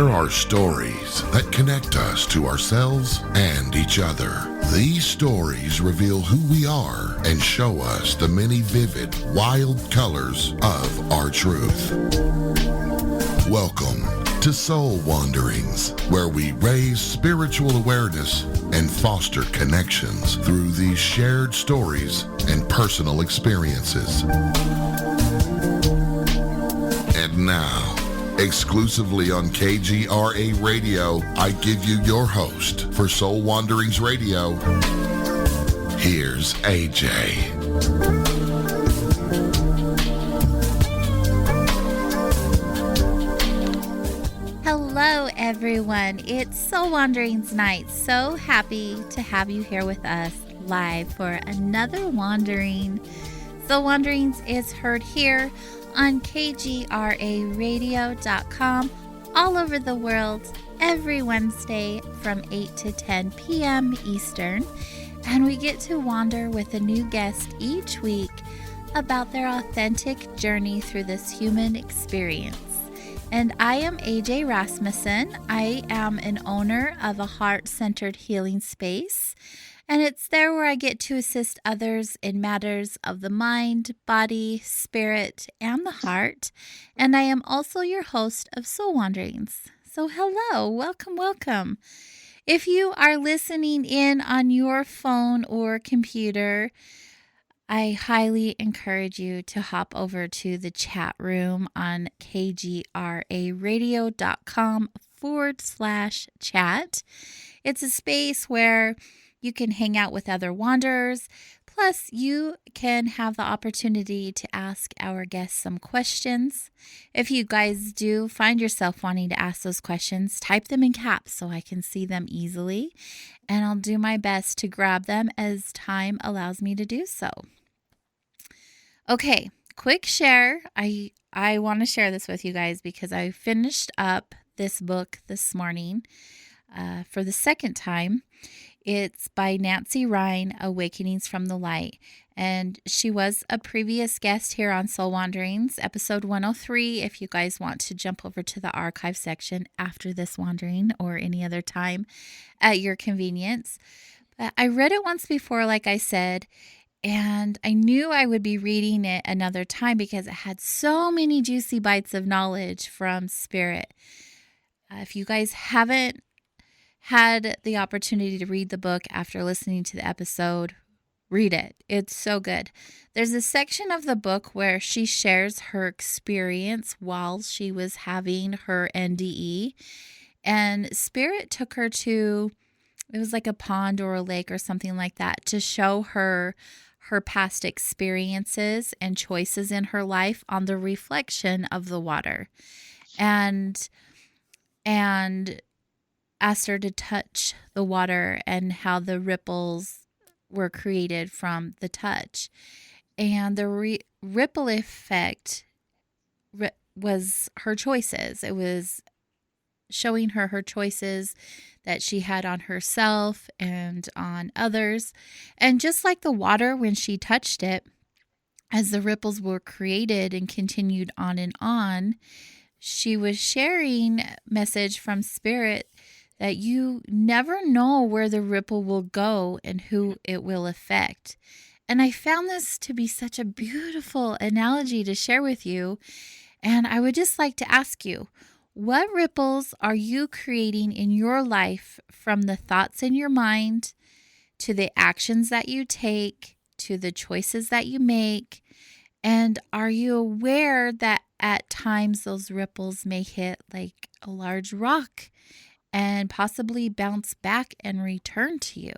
There are stories that connect us to ourselves and each other. These stories reveal who we are and show us the many vivid, wild colors of our truth. Welcome to Soul Wanderings, where we raise spiritual awareness and foster connections through these shared stories and personal experiences. And now, exclusively on KGRA Radio, I give you your host for Soul Wanderings Radio. Here's AJ. Hello, everyone. It's Soul Wanderings night. So happy to have you here with us live for another wandering. Soul Wanderings is heard here on KGRAradio.com all over the world every Wednesday from 8 to 10 p.m. Eastern. And we get to wander with a new guest each week about their authentic journey through this human experience. And I am AJ Rasmussen. I am an owner of a heart-centered healing space. And it's there where I get to assist others in matters of the mind, body, spirit, and the heart. And I am also your host of Soul Wanderings. So hello, welcome. If you are listening in on your phone or computer, I highly encourage you to hop over to the chat room on kgraradio.com/chat. It's a space where you can hang out with other wanderers, plus you can have the opportunity to ask our guests some questions. If you guys do find yourself wanting to ask those questions, type them in caps so I can see them easily, and I'll do my best to grab them as time allows me to do so. Okay, quick share. I want to share this with you guys because I finished up this book this morning for the second time. It's by Nancy Ryan, Awakenings from the Light. And she was a previous guest here on Soul Wanderings, episode 103, if you guys want to jump over to the archive section after this wandering or any other time at your convenience. But I read it once before, like I said, and I knew I would be reading it another time because it had so many juicy bites of knowledge from Spirit. If you guys haven't had the opportunity to read the book after listening to the episode, read it. It's so good. There's a section of the book where she shares her experience while she was having her NDE, and Spirit took her to, it was like a pond or a lake or something like that, to show her past experiences and choices in her life on the reflection of the water, and asked her to touch the water and how the ripples were created from the touch. And the ripple effect was her choices. It was showing her choices that she had on herself and on others. And just like the water, when she touched it, as the ripples were created and continued on, she was sharing message from Spirit that you never know where the ripple will go and who it will affect. And I found this to be such a beautiful analogy to share with you. And I would just like to ask you, what ripples are you creating in your life from the thoughts in your mind to the actions that you take, to the choices that you make? And are you aware that at times those ripples may hit like a large rock and possibly bounce back and return to you?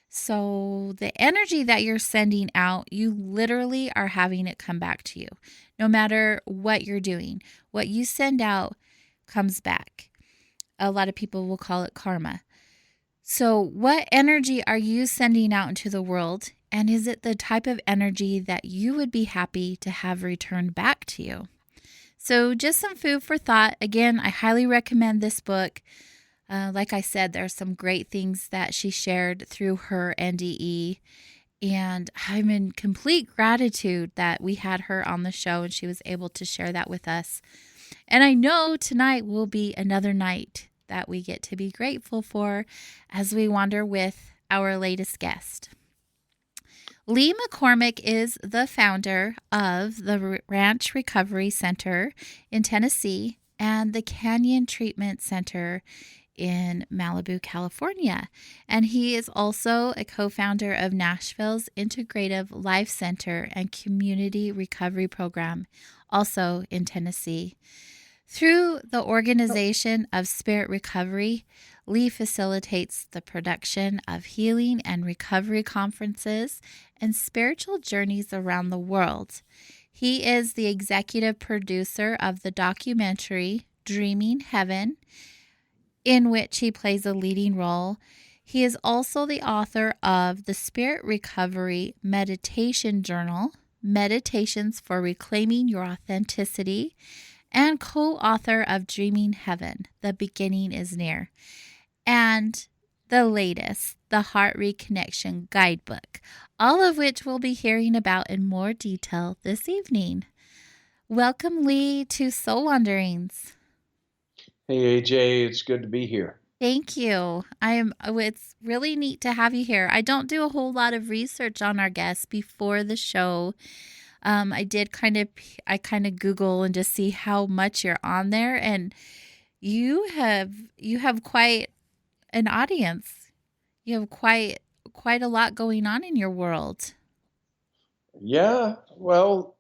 So the energy that you're sending out, you literally are having it come back to you. No matter what you're doing, what you send out comes back. A lot of people will call it karma. So what energy are you sending out into the world? And is it the type of energy that you would be happy to have returned back to you? So just some food for thought. Again, I highly recommend this book. Like I said, there are some great things that she shared through her NDE. And I'm in complete gratitude that we had her on the show and she was able to share that with us. And I know tonight will be another night that we get to be grateful for as we wander with our latest guest. Lee McCormick is the founder of the Ranch Recovery Center in Tennessee and the Canyon Treatment Center in Malibu, California. And he is also a co founder of Nashville's Integrative Life Center and Community Recovery Program, also in Tennessee. Through the organization of Spirit Recovery, Lee facilitates the production of healing and recovery conferences and spiritual journeys around the world. He is the executive producer of the documentary Dreaming Heaven, in which he plays a leading role. He is also the author of the Spirit Recovery Meditation Journal, Meditations for Reclaiming Your Authenticity, and co-author of Dreaming Heaven, The Beginning is Near, and the latest, The Heart Reconnection Guidebook, all of which we'll be hearing about in more detail this evening. Welcome, Lee, to Soul Wanderings. Hey, AJ, it's good to be here. Thank you. It's really neat to have you here. I don't do a whole lot of research on our guests before the show. I kind of Google and just see how much you're on there, and you have quite an audience. You have quite a lot going on in your world. Yeah, well,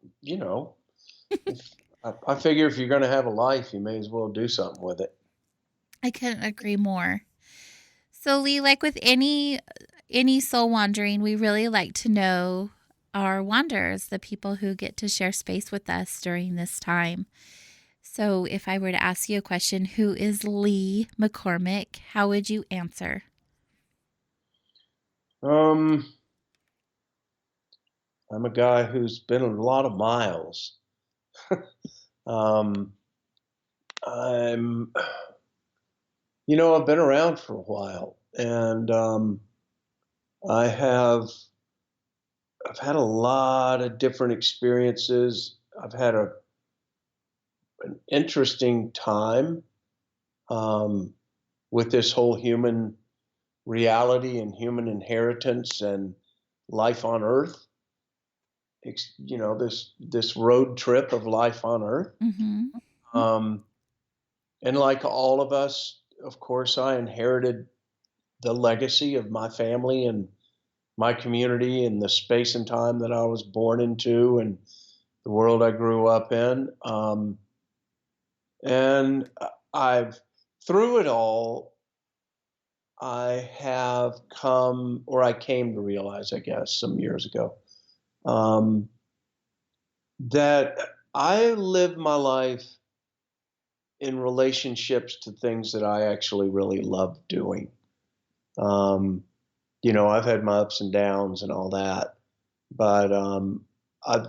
I figure if you're going to have a life, you may as well do something with it. I couldn't agree more. So, Lee, like with any soul wandering, we really like to know our wanderers, the people who get to share space with us during this time. So if I were to ask you a question, who is Lee McCormick, how would you answer? I'm a guy who's been a lot of miles. um, I'm, I've been around for a while, and I've had a lot of different experiences. I've had an interesting time with this whole human reality and human inheritance and life on Earth. This road trip of life on Earth. Mm-hmm. And like all of us, of course, I inherited the legacy of my family and my community and the space and time that I was born into and the world I grew up in. And through it all, I came to realize, I guess, some years ago, that I live my life in relationships to things that I actually really love doing. I've had my ups and downs and all that, but I've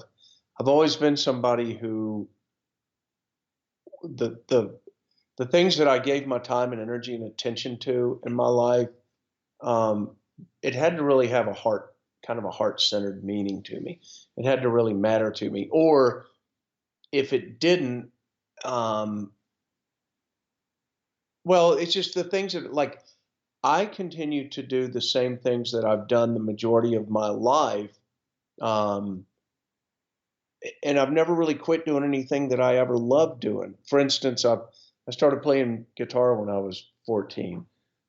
always been somebody who the things that I gave my time and energy and attention to in my life, it had to really have kind of a heart-centered meaning to me. It had to really matter to me. Or if it didn't, well, it's just the things that, like, I continue to do the same things that I've done the majority of my life. And I've never really quit doing anything that I ever loved doing. For instance, I started playing guitar when I was 14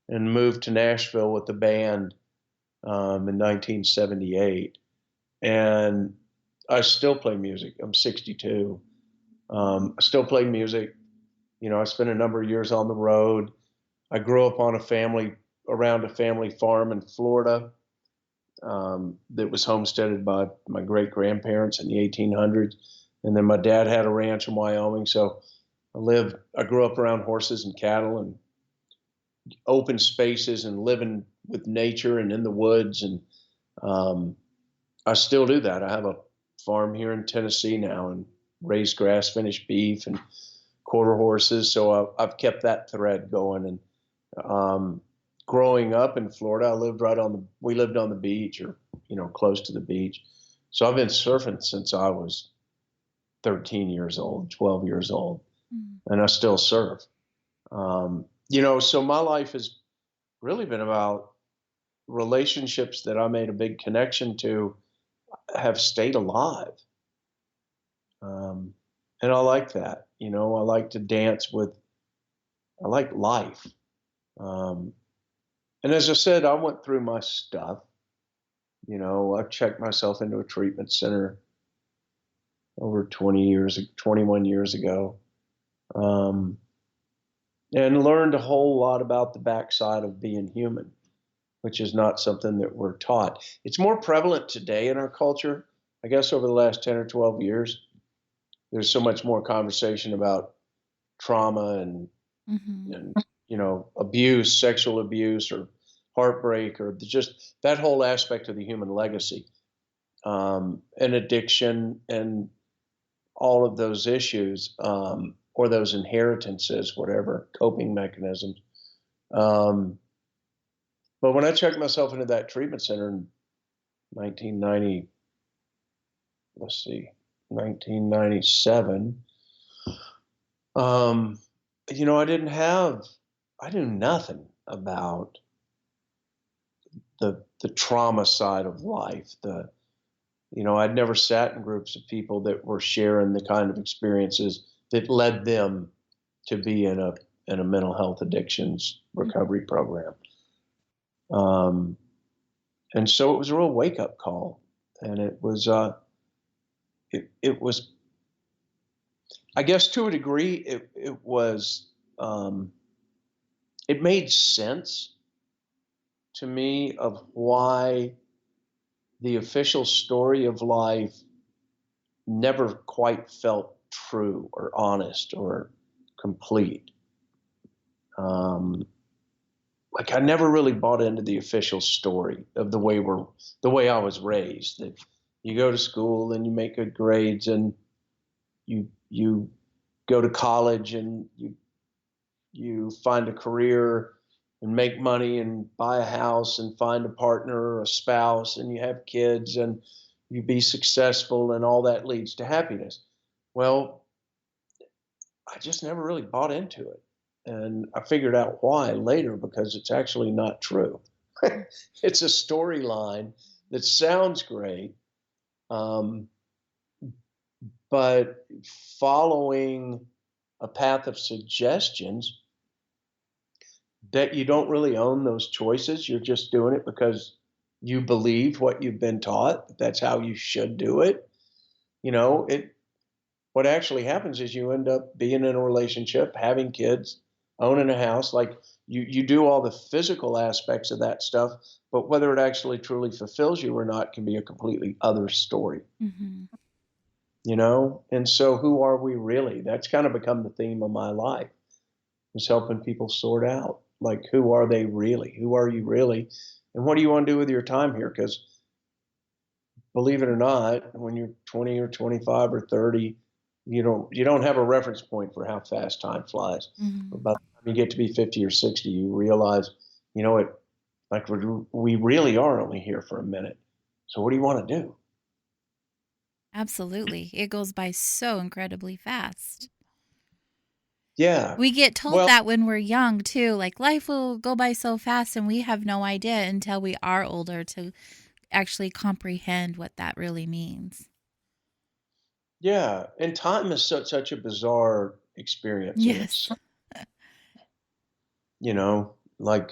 and moved to Nashville with the band in 1978. And I still play music. I'm 62. I still play music. I spent a number of years on the road. I grew up around a family farm in Florida that was homesteaded by my great grandparents in the 1800s. And then my dad had a ranch in Wyoming. So I grew up around horses and cattle and open spaces and living with nature and in the woods. And I still do that. I have a farm here in Tennessee now and raise grass finished beef and quarter horses. So I've kept that thread going. And growing up in Florida, we lived on the beach or, close to the beach. So I've been surfing since I was 13 years old, 12 years old. and I still serve. So my life has really been about relationships that I made a big connection to have stayed alive. Um, and I like that. I like to dance with, I like life. Um, and as I said, I went through my stuff. I checked myself into a treatment center over 21 years ago, um, and learned a whole lot about the backside of being human, which is not something that we're taught. It's more prevalent today in our culture. I guess over the last 10 or 12 years, there's so much more conversation about trauma Mm-hmm. and abuse, sexual abuse, or heartbreak, or just that whole aspect of the human legacy, and addiction, and all of those issues, or those inheritances, whatever coping mechanisms. Um, but when I checked myself into that treatment center in 1990, let's see, 1997, um, I knew nothing about the trauma side of life. I'd never sat in groups of people that were sharing the kind of experiences that led them to be in a mental health addictions recovery program. Um, and so it was a real wake up call, and it was, I guess, to a degree, it was, it made sense to me of why the official story of life never quite felt true or honest or complete. Um, like I never really bought into the official story of the way I was raised. That you go to school and you make good grades, and you go to college, and you find a career and make money and buy a house and find a partner or a spouse, and you have kids, and you be successful, and all that leads to happiness. Well, I just never really bought into it. And I figured out why later, because it's actually not true. It's a storyline that sounds great, um, but following a path of suggestions that you don't really own those choices. You're just doing it because you believe what you've been taught. That's how you should do it. It what actually happens is you end up being in a relationship, having kids, owning a house. Like you do all the physical aspects of that stuff, but whether it actually truly fulfills you or not can be a completely other story. Mm-hmm. And so who are we really? That's kind of become the theme of my life, is helping people sort out, like, who are they really? Who are you really? And what do you want to do with your time here? Because believe it or not, when you're 20 or 25 or 30, you don't have a reference point for how fast time flies. Mm-hmm. By the time you get to be 50 or 60, you realize, it like we really are only here for a minute. So what do you want to do? Absolutely. It goes by so incredibly fast. Yeah. We get told Well, that when we're young too, like life will go by so fast, and we have no idea until we are older to actually comprehend what that really means. yeah. And time is such a bizarre experience, and Yes. it's, like,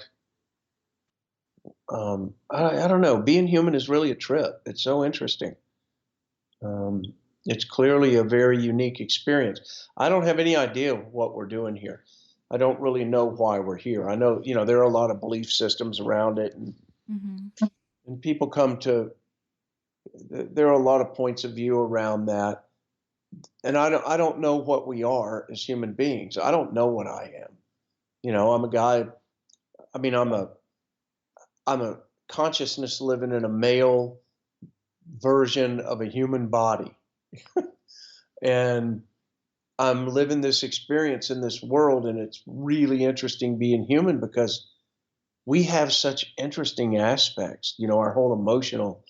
I don't know. Being human is really a trip. It's so interesting. Um, it's clearly a very unique experience. I don't have any idea what we're doing here. I don't really know why we're here. I know, there are a lot of belief systems around it, Mm-hmm. and people come to, there are a lot of points of view around that. And I don't know what we are as human beings. I don't know what I am. I'm a guy, I mean, I'm a consciousness living in a male version of a human body. And I'm living this experience in this world, and it's really interesting being human because we have such interesting aspects, our whole emotional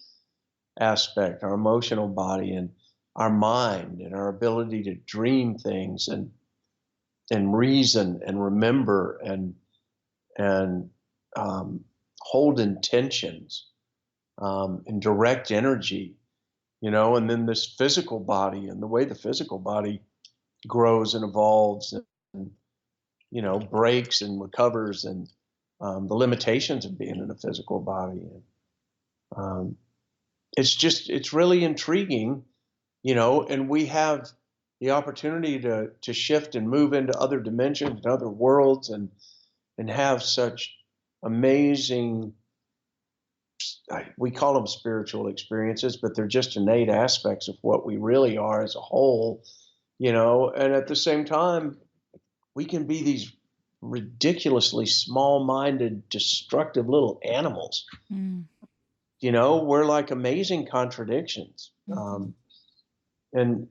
aspect, our emotional body, and our mind, and our ability to dream things. And and reason and remember and hold intentions and direct energy, and then this physical body and the way the physical body grows and evolves and breaks and recovers and the limitations of being in a physical body. And it's really intriguing, and we have the opportunity to shift and move into other dimensions and other worlds and have such amazing, we call them spiritual experiences, but they're just innate aspects of what we really are as a whole, and at the same time, we can be these ridiculously small-minded, destructive little animals. Mm. We're like amazing contradictions. Mm-hmm. And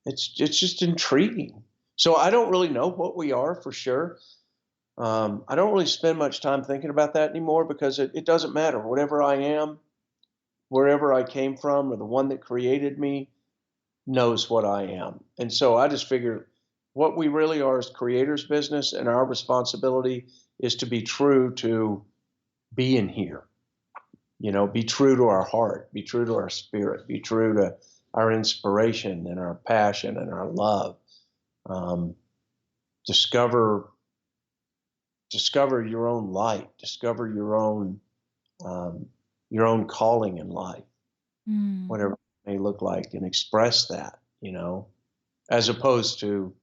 it's just intriguing. So I don't really know what we are for sure. I don't really spend much time thinking about that anymore because it doesn't matter. Whatever I am, wherever I came from, or the one that created me knows what I am. And so I just figure what we really are is creators' business, and our responsibility is to be true to being here. Be true to our heart, be true to our spirit, be true to our inspiration and our passion and our love. Um, discover your own light, discover your own calling in life, Mm. whatever it may look like, and express that, as opposed to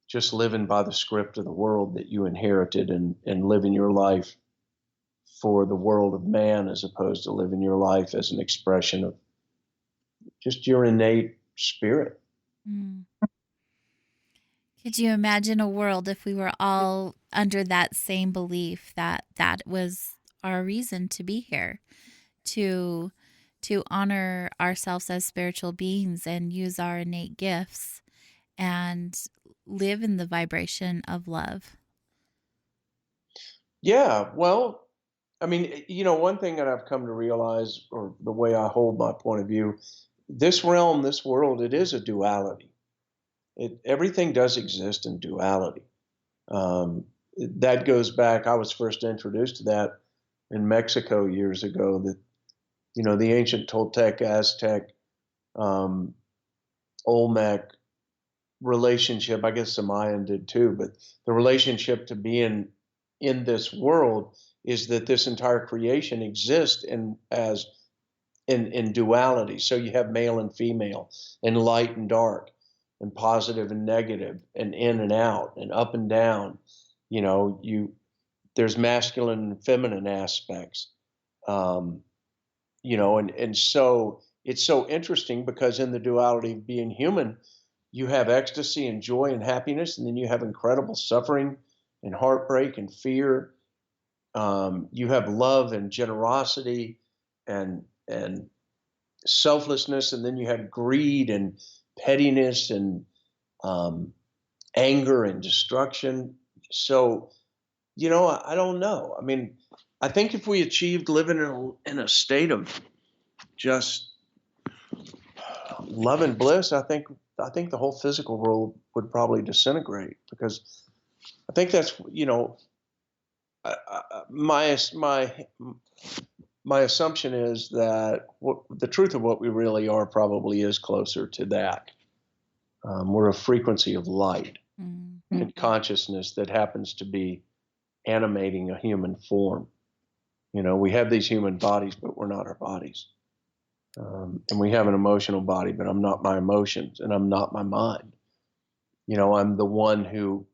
just living by the script of the world that you inherited and living your life for the world of man, as opposed to living your life as an expression of just your innate spirit. Mm. Could you imagine a world if we were all under that same belief that that was our reason to be here, to honor ourselves as spiritual beings and use our innate gifts and live in the vibration of love? Yeah, well, I mean, one thing that I've come to realize, or the way I hold my point of view, this realm, this world, it is a duality. Everything does exist in duality. Um, that goes back. I was first introduced to that in Mexico years ago. That the ancient Toltec, Aztec, um, Olmec relationship. I guess the Mayan did too, but the relationship to being in this world is that this entire creation exists in duality. So you have male and female, and light and dark, and positive and negative, and in and out, and up and down. There's masculine and feminine aspects. Um, and so it's so interesting because in the duality of being human, you have ecstasy and joy and happiness, and then you have incredible suffering and heartbreak and fear. You have love and generosity and selflessness, and then you have greed and pettiness and um, anger and destruction. So, I don't know. I mean, I think if we achieved living in a state of just love and bliss, I think the whole physical world would probably disintegrate because I think that's my assumption is that the truth of what we really are probably is closer to that. We're a frequency of light Mm. and consciousness that happens to be animating a human form. We have these human bodies, but we're not our bodies. And we have an emotional body, but I'm not my emotions and I'm not my mind. I'm the one who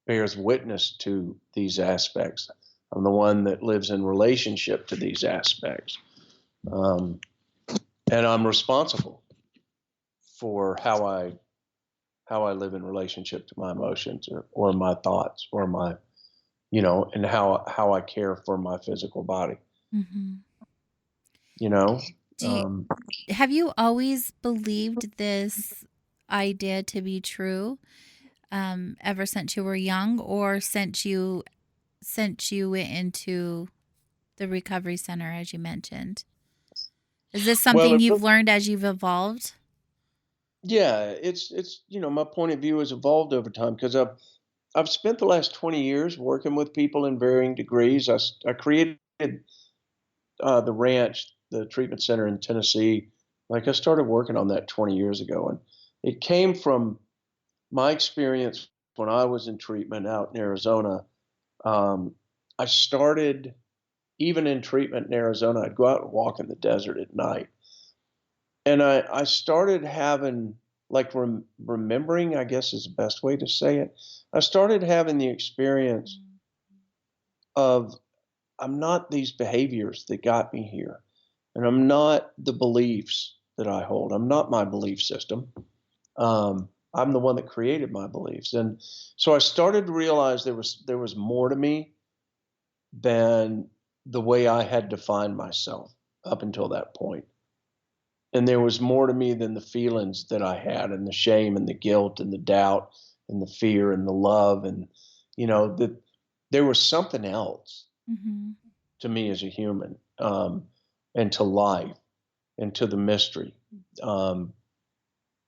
bears witness to these aspects. I'm the one that lives in relationship to these aspects. Um, and I'm responsible for how I live in relationship to my emotions or my thoughts or my, and how I care for my physical body, Mm-hmm. you know? Do you, Um, have you always believed this idea to be true, ever since you were young, or since you went into the recovery center, as you mentioned? Is this well, something you've learned as you've evolved? Yeah, my point of view has evolved over time because I've spent the last 20 years working with people in varying degrees. I created the ranch, the treatment center in Tennessee. Like I started working on that 20 years ago, and it came from my experience when I was in treatment out in Arizona. Um, I started even in treatment in Arizona. I'd go out and walk in the desert at night, and I started having like remembering, I guess is the best way to say it. I started having the experience Mm. of I'm not these behaviors that got me here. And I'm not the beliefs that I hold. I'm not my belief system. I'm the one that created my beliefs. And so I started to realize there was more to me than the way I had defined myself up until that point. And there was more to me than the feelings that I had and the shame and the guilt and the doubt and the fear and the love and that there was something else Mhm. to me as a human, and to life and to the mystery. Um,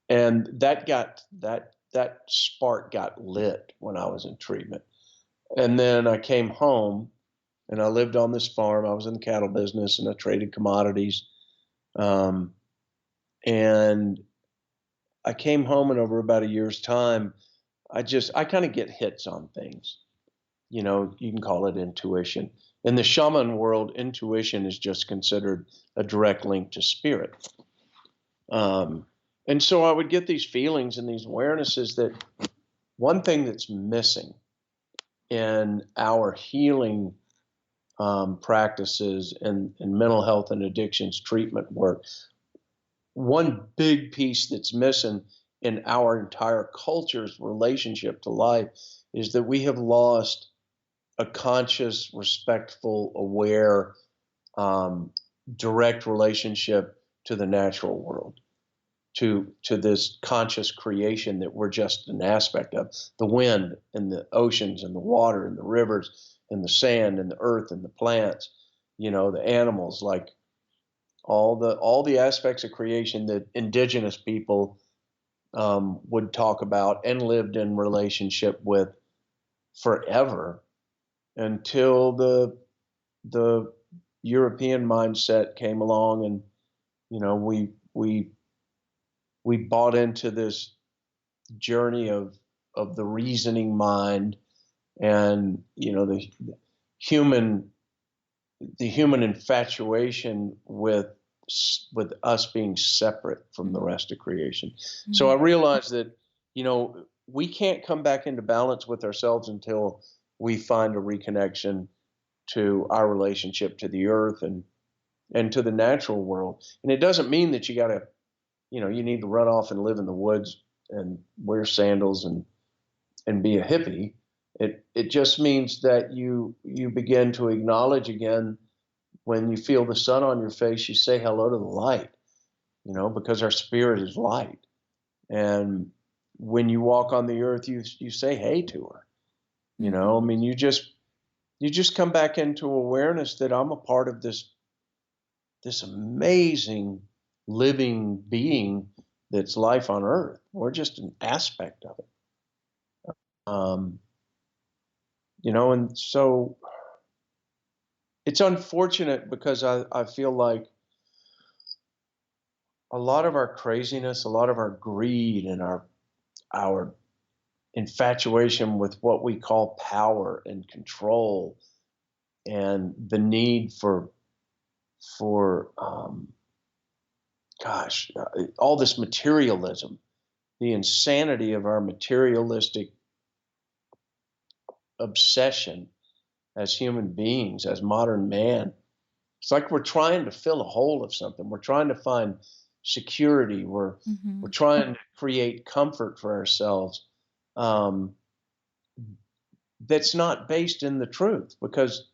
and that spark got lit when I was in treatment. And then I came home and I lived on this farm. I was in the cattle business and I traded commodities. Um, and I came home and over about a year's time, I kind of get hits on things. You can call it intuition. In the shaman world, intuition is just considered a direct link to spirit. Um, and so I would get these feelings and these awarenesses that one thing that's missing in our healing practices and mental health and addictions treatment work, one big piece that's missing in our entire culture's relationship to life is that we have lost a conscious, respectful, aware, um, direct relationship to the natural world, to this conscious creation that we're just an aspect of. The wind and the oceans and the water and the rivers and the sand and the earth and the plants, the animals, like all the aspects of creation that indigenous people would talk about and lived in relationship with forever until the European mindset came along, and we bought into this journey of the reasoning mind, and human the human infatuation with us being separate from the Mhm. rest of creation. So I Mhm. realized that we can't come back into balance with ourselves until we find a reconnection to our relationship to the earth and to the natural world. And it doesn't mean that you need to run off and live in the woods and wear sandals and be a hippie. It just means that you begin to acknowledge again when you feel the sun on your face, you say hello to the light, because our spirit is light. And when you walk on the earth, you say hey to her. I Mhm. mean, you just come back into awareness that I'm a part of this amazing living being that's life on earth. We're just an aspect of it. Um, and so it's unfortunate because I feel like a lot of our craziness, a lot of our greed and our infatuation with what we call power and control and the need for all this materialism, the insanity of our materialistic obsession as human beings, as modern man. It's like we're trying to fill a hole of something. We're trying to find security. We're Mhm. trying to create comfort for ourselves, um, that's not based in the truth, because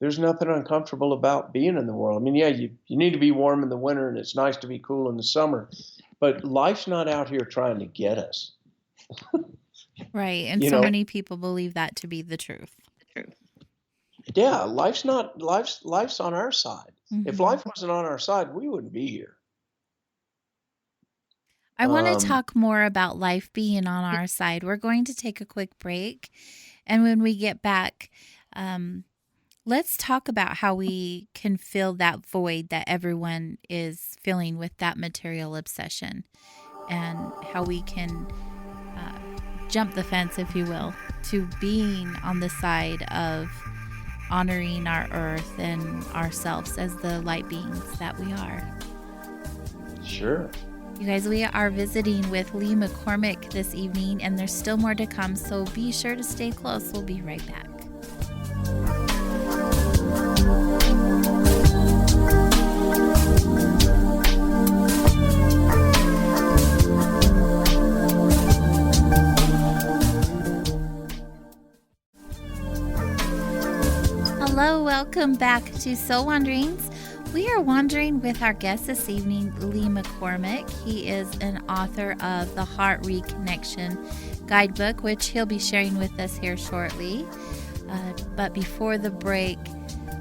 there's nothing uncomfortable about being in the world. I mean, yeah, you need to be warm in the winter and it's nice to be cool in the summer, but life's not out here trying to get us. Right, and You so know, many people believe that to be the truth. yeah, life's on our side. If Mhm. life wasn't on our side, we wouldn't be here. I want to Um, talk more about life being on our side. We're going to take a quick break. And when we get back, um, let's talk about how we can fill that void that everyone is feeling with that material obsession, and how we can uh, jump the fence, if you will, to being on the side of honoring our earth and ourselves as the light beings that we are. sure. You guys, we are visiting with Lee McCormick this evening, and there's still more to come, so be sure to stay close. We'll be right back. Hello, welcome back to Soul Wanderings. We are wandering with our guest this evening, Lee McCormick. He is an author of the Heart Reconnection guidebook, which he'll be sharing with us here shortly. But before the break,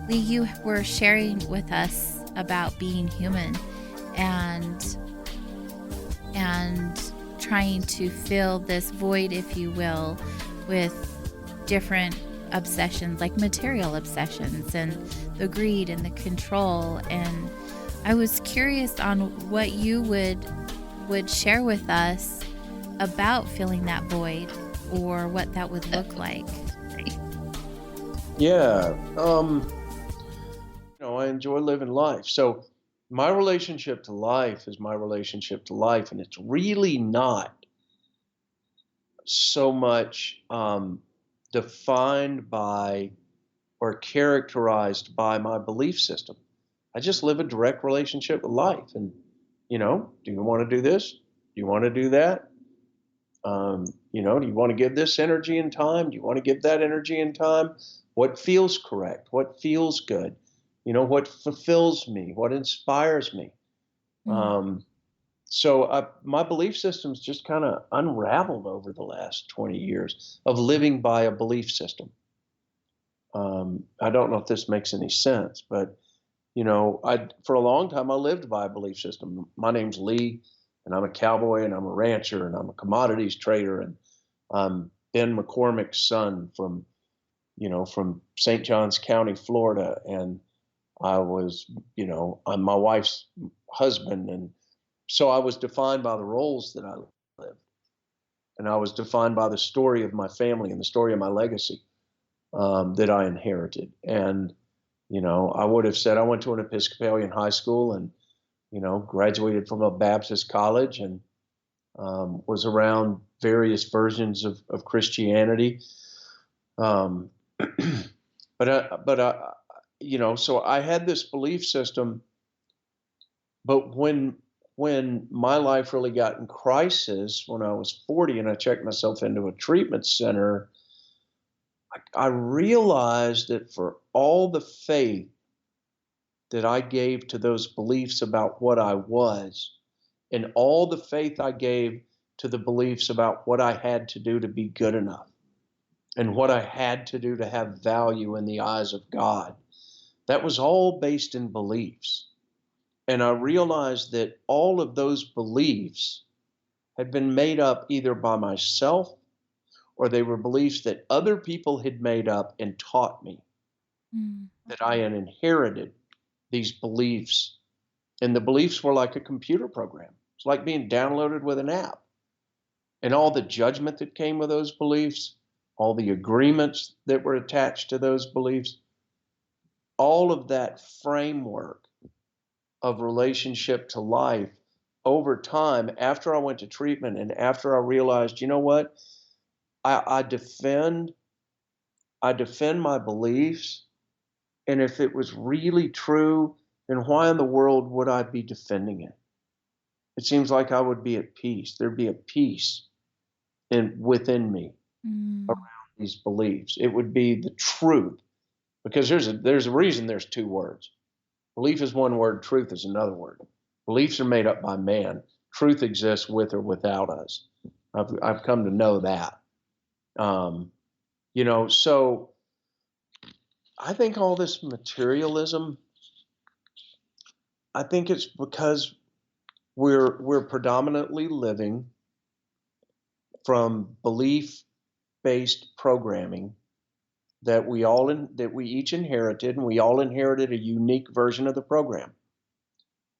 Lee, you were sharing with us about being human and trying to fill this void, if you will, with different obsessions, like material obsessions and the greed and the control. And I was curious on what you would share with us about filling that void, or what that would look like. Yeah. I enjoy living life. So my relationship to life is my relationship to life, and it's really not so much defined by or characterized by my belief system. I just live a direct relationship with life. And, do you want to do this? Do you want to do that? Do you want to give this energy and time? Do you want to give that energy and time? What feels correct? What feels good? What fulfills me? What inspires me? Mm. So my belief system's just kind of unraveled over the last 20 years of living by a belief system. I don't know if this makes any sense, but for a long time I lived by a belief system. My name's Lee, and I'm a cowboy, and I'm a rancher, and I'm a commodities trader, and I'm Ben McCormick's son from St. Johns County, Florida, and I'm my wife's husband, and so I was defined by the roles that I lived, and I was defined by the story of my family and the story of my legacy that I inherited. And I would have said I went to an Episcopalian high school, and graduated from a Baptist college, and was around various versions of Christianity. Um, so I had this belief system, but when my life really got in crisis when I was 40 and I checked myself into a treatment center, I realized that for all the faith that I gave to those beliefs about what I was, and all the faith I gave to the beliefs about what I had to do to be good enough, and what I had to do to have value in the eyes of God, that was all based in beliefs. And I realized that all of those beliefs had been made up either by myself, or they were beliefs that other people had made up and taught me, Mm. that I had inherited these beliefs. And the beliefs were like a computer program. It's like being downloaded with an app. And all the judgment that came with those beliefs, all the agreements that were attached to those beliefs, all of that framework of relationship to life over time, after I went to treatment and after I realized, you know what, I defend my beliefs, and if it was really true, then why in the world would I be defending it? It seems like I would be at peace. There'd be a peace within me Mm. around these beliefs. It would be the truth, because there's a reason there's two words. Belief is one word, truth is another word. Beliefs are made up by man. Truth exists with or without us. I've come to know that. So I think all this materialism, I think it's because we're predominantly living from belief-based programming that we each inherited, and we all inherited a unique version of the program.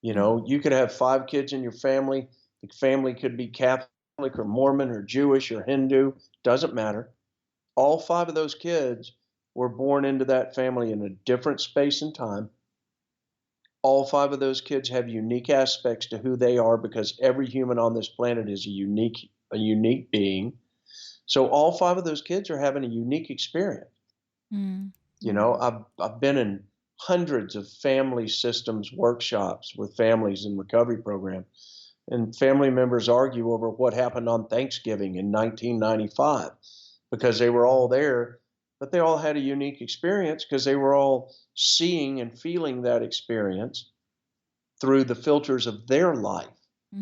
You know, you could have 5 kids in your family. The family could be Catholic or Mormon or Jewish or Hindu, doesn't matter. All 5 of those kids were born into that family in a different space and time. All 5 of those kids have unique aspects to who they are, because every human on this planet is a unique being. So all 5 of those kids are having a unique experience. Mm. You know, I've been in hundreds of family systems workshops with families in recovery program, and family members argue over what happened on Thanksgiving in 1995, because they were all there, but they all had a unique experience because they were all seeing and feeling that experience through the filters of their life,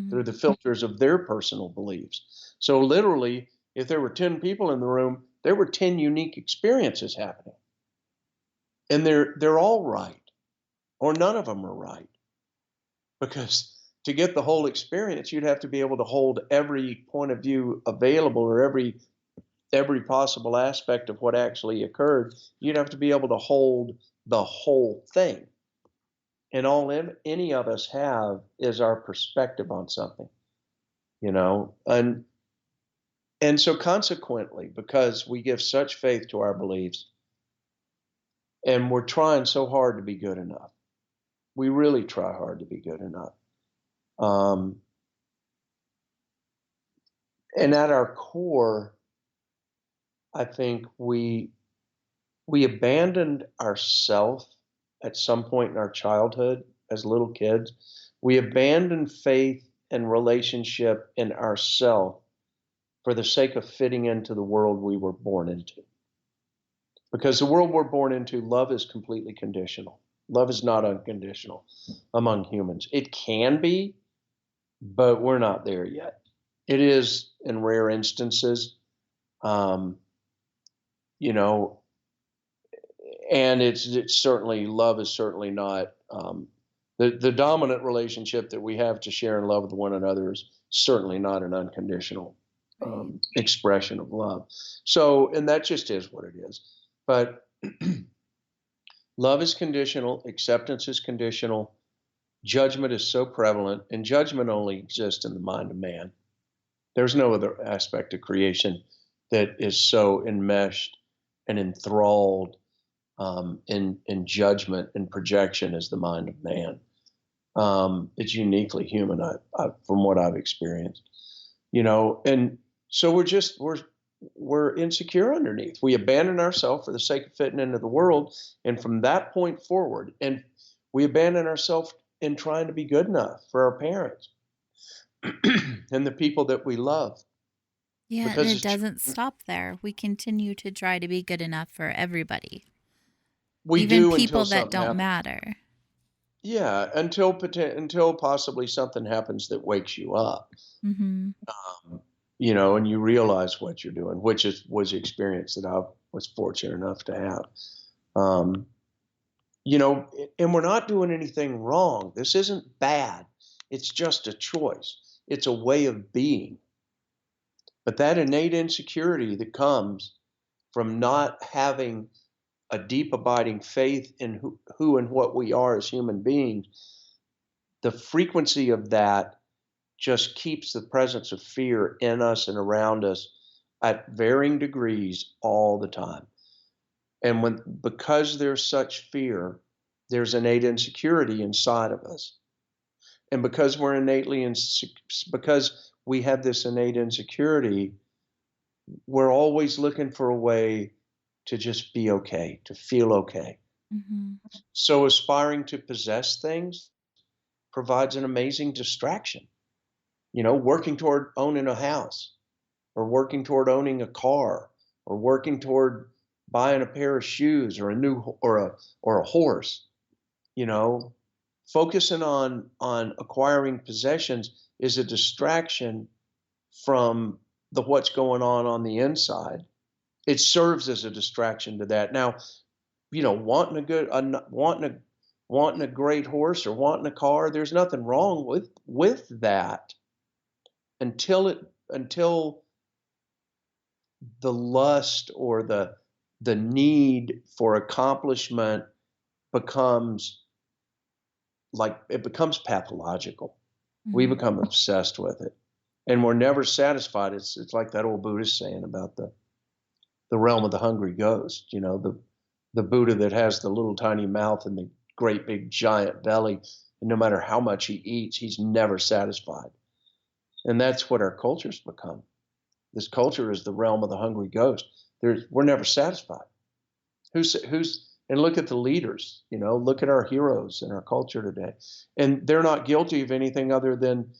through the filters of their personal beliefs. So literally, if there were 10 people in the room, there were 10 unique experiences happening. And they're all right, or none of them are right. Because to get the whole experience, you'd have to be able to hold every point of view available, or every possible aspect of what actually occurred. You'd have to be able to hold the whole thing. And all any of us have is our perspective on something, you know? And so consequently, because we give such faith to our beliefs, and we're trying so hard to be good enough, we really try hard to be good enough. And at our core, I think we abandoned ourself at some point in our childhood as little kids. We abandoned faith and relationship in ourself for the sake of fitting into the world we were born into. Because the world we're born into, love is completely conditional. Love is not unconditional among humans. It can be, but we're not there yet. It is in rare instances, you know, and it's certainly, love is certainly not, the dominant relationship that we have to share and love with one another is certainly not an unconditional expression of love. So, and that just is what it is. But love is conditional, acceptance is conditional, judgment is so prevalent, and judgment only exists in the mind of man. There's no other aspect of creation that is so enmeshed and enthralled in judgment and projection as the mind of man. It's uniquely human, from what I've experienced, you know. And so we're insecure underneath. We abandon ourselves for the sake of fitting into the world, and from that point forward, and we abandon ourselves in trying to be good enough for our parents and the people that we love. Yeah, and Because it doesn't stop there. We continue to try to be good enough for everybody, we even do until people that something don't happens. matter. Yeah, until possibly something happens that wakes you up, Mm-hmm. you know, and you realize what you're doing, which was the experience that I was fortunate enough to have. Um, you know, and we're not doing anything wrong. This isn't bad. It's just a choice. It's a way of being. But that innate insecurity that comes from not having a deep abiding faith in who and what we are as human beings, the frequency of that just keeps the presence of fear in us and around us at varying degrees all the time. And because there's such fear, there's innate insecurity inside of us. And because because we have this innate insecurity, we're always looking for a way to just be okay, to feel okay. Mm-hmm. So aspiring to possess things provides an amazing distraction. You know, working toward owning a house, or working toward owning a car, or working toward buying a pair of shoes, or a new or a horse, you know, focusing on acquiring possessions is a distraction from what's going on the inside. It serves as a distraction to that. Now, you know, wanting wanting a great horse or wanting a car. There's nothing wrong with that until the lust or the need for accomplishment becomes it becomes pathological. We Mhm. become obsessed with it, and we're never satisfied. It's like that old Buddhist saying about the realm of the hungry ghost. You know, the Buddha that has the little tiny mouth and the great big giant belly, and no matter how much he eats, he's never satisfied. And that's what our culture's become. This culture is the realm of the hungry ghost. We're never satisfied. Who's and look at the leaders, look at our heroes in our culture today. And they're not guilty of anything other than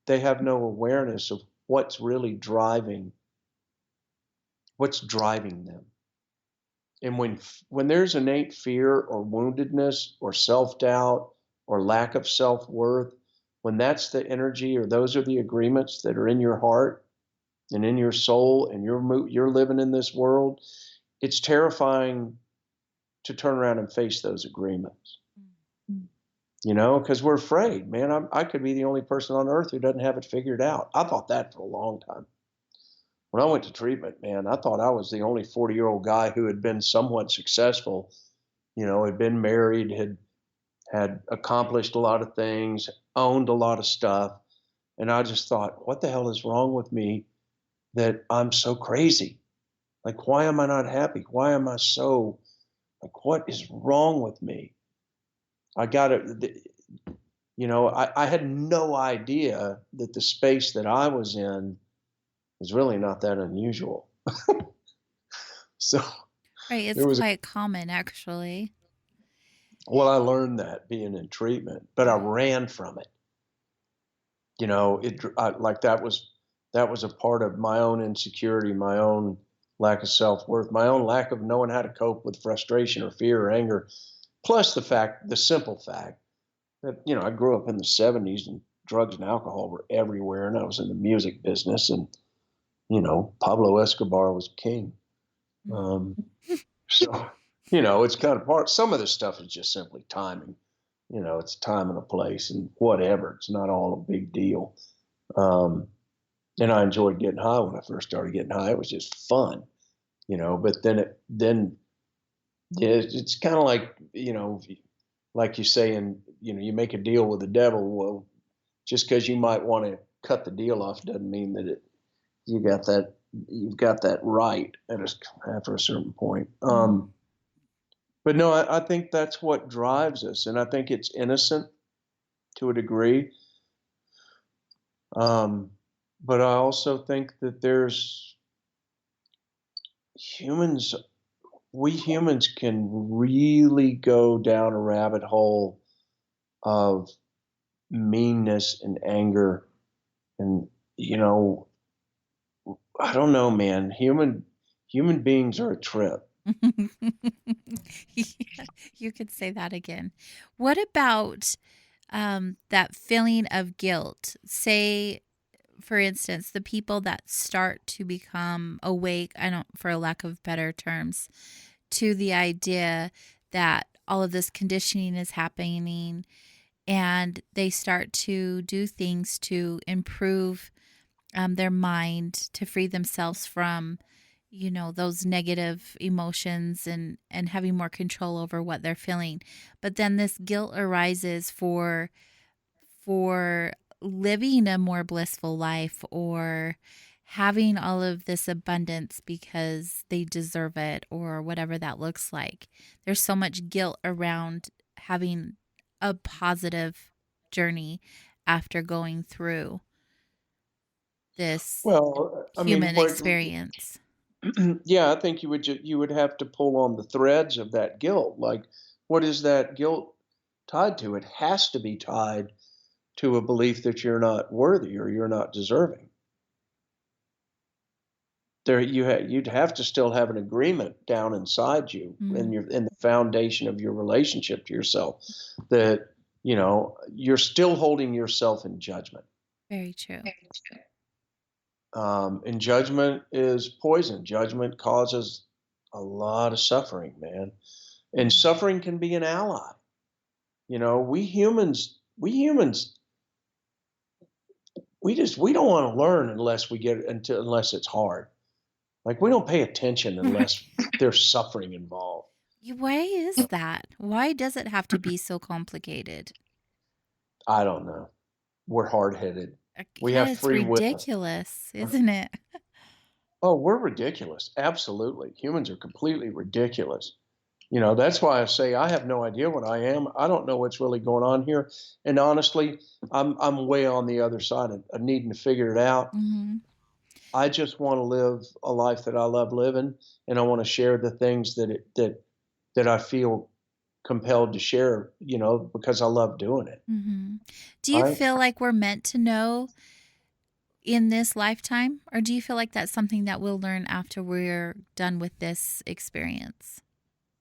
they have no awareness of what's driving them. And when there's innate fear or woundedness or self-doubt or lack of self-worth, when that's the energy or those are the agreements that are in your heart and in your soul and you're living in this world, it's terrifying to turn around and face those agreements. Because we're afraid, man. I could be the only person on earth who doesn't have it figured out. I thought that for a long time. When I went to treatment, man, I thought I was the only 40-year-old guy who had been somewhat successful, had been married, had accomplished a lot of things, owned a lot of stuff. And I just thought, what the hell is wrong with me that I'm so crazy? Like, why am I not happy? Why am I so, what is wrong with me? I got it. I had no idea that the space that I was in was really not that unusual. So Right, it's there was, quite common actually. well, I learned that being in treatment, but I ran from it. That was a part of my own insecurity, my own lack of self-worth, my own lack of knowing how to cope with frustration or fear or anger. Plus the simple fact that, I grew up in the 70s and drugs and alcohol were everywhere, and I was in the music business, and, Pablo Escobar was king. Um, so, it's kind of some of this stuff is just simply timing. It's time and a place and whatever. It's not all a big deal. And I enjoyed getting high when I first started getting high. It was just fun, but then yeah, it's kind of like you say, you make a deal with the devil. Well, just because you might want to cut the deal off doesn't mean that you got that you've got that right after a certain point. But no, I think that's what drives us, and I think it's innocent to a degree. Um, but I also think that humans, we humans can really go down a rabbit hole of meanness and anger, and I don't know, man. Human beings are a trip. Yeah, you could say that again. What about that feeling of guilt? Say, for instance, the people that start to become awake, I don't, for a lack of better terms, to the idea that all of this conditioning is happening and they start to do things to improve their mind to free themselves from those negative emotions and having more control over what they're feeling, but then this guilt arises for living a more blissful life or having all of this abundance because they deserve it or whatever that looks like. There's so much guilt around having a positive journey after going through this Well, I mean, human experience. yeah, I think you would have to pull on the threads of that guilt. Like, what is that guilt tied to? It has to be tied to a belief that you're not worthy or you're not deserving. You'd have to still have an agreement down inside you Mm, in the foundation of your relationship to yourself that you're still holding yourself in judgment. very true. And judgment is poison. Judgment causes a lot of suffering, man. And Mm, suffering can be an ally. We humans, we don't want to learn unless it's hard. Like we don't pay attention unless there's suffering involved. Why is that? Why does it have to be so complicated? I don't know. We're hard headed. We Yeah, have it's free will. ridiculous, isn't it? Oh, we're ridiculous. Absolutely. Humans are completely ridiculous. That's why I say I have no idea what I am. I don't know what's really going on here. And honestly, I'm way on the other side of needing to figure it out. Hmm. I just want to live a life that I love living, and I want to share the things that I feel compelled to share, because I love doing it. Hmm. Do you Right? feel like we're meant to know in this lifetime, or do you feel like that's something that we'll learn after we're done with this experience?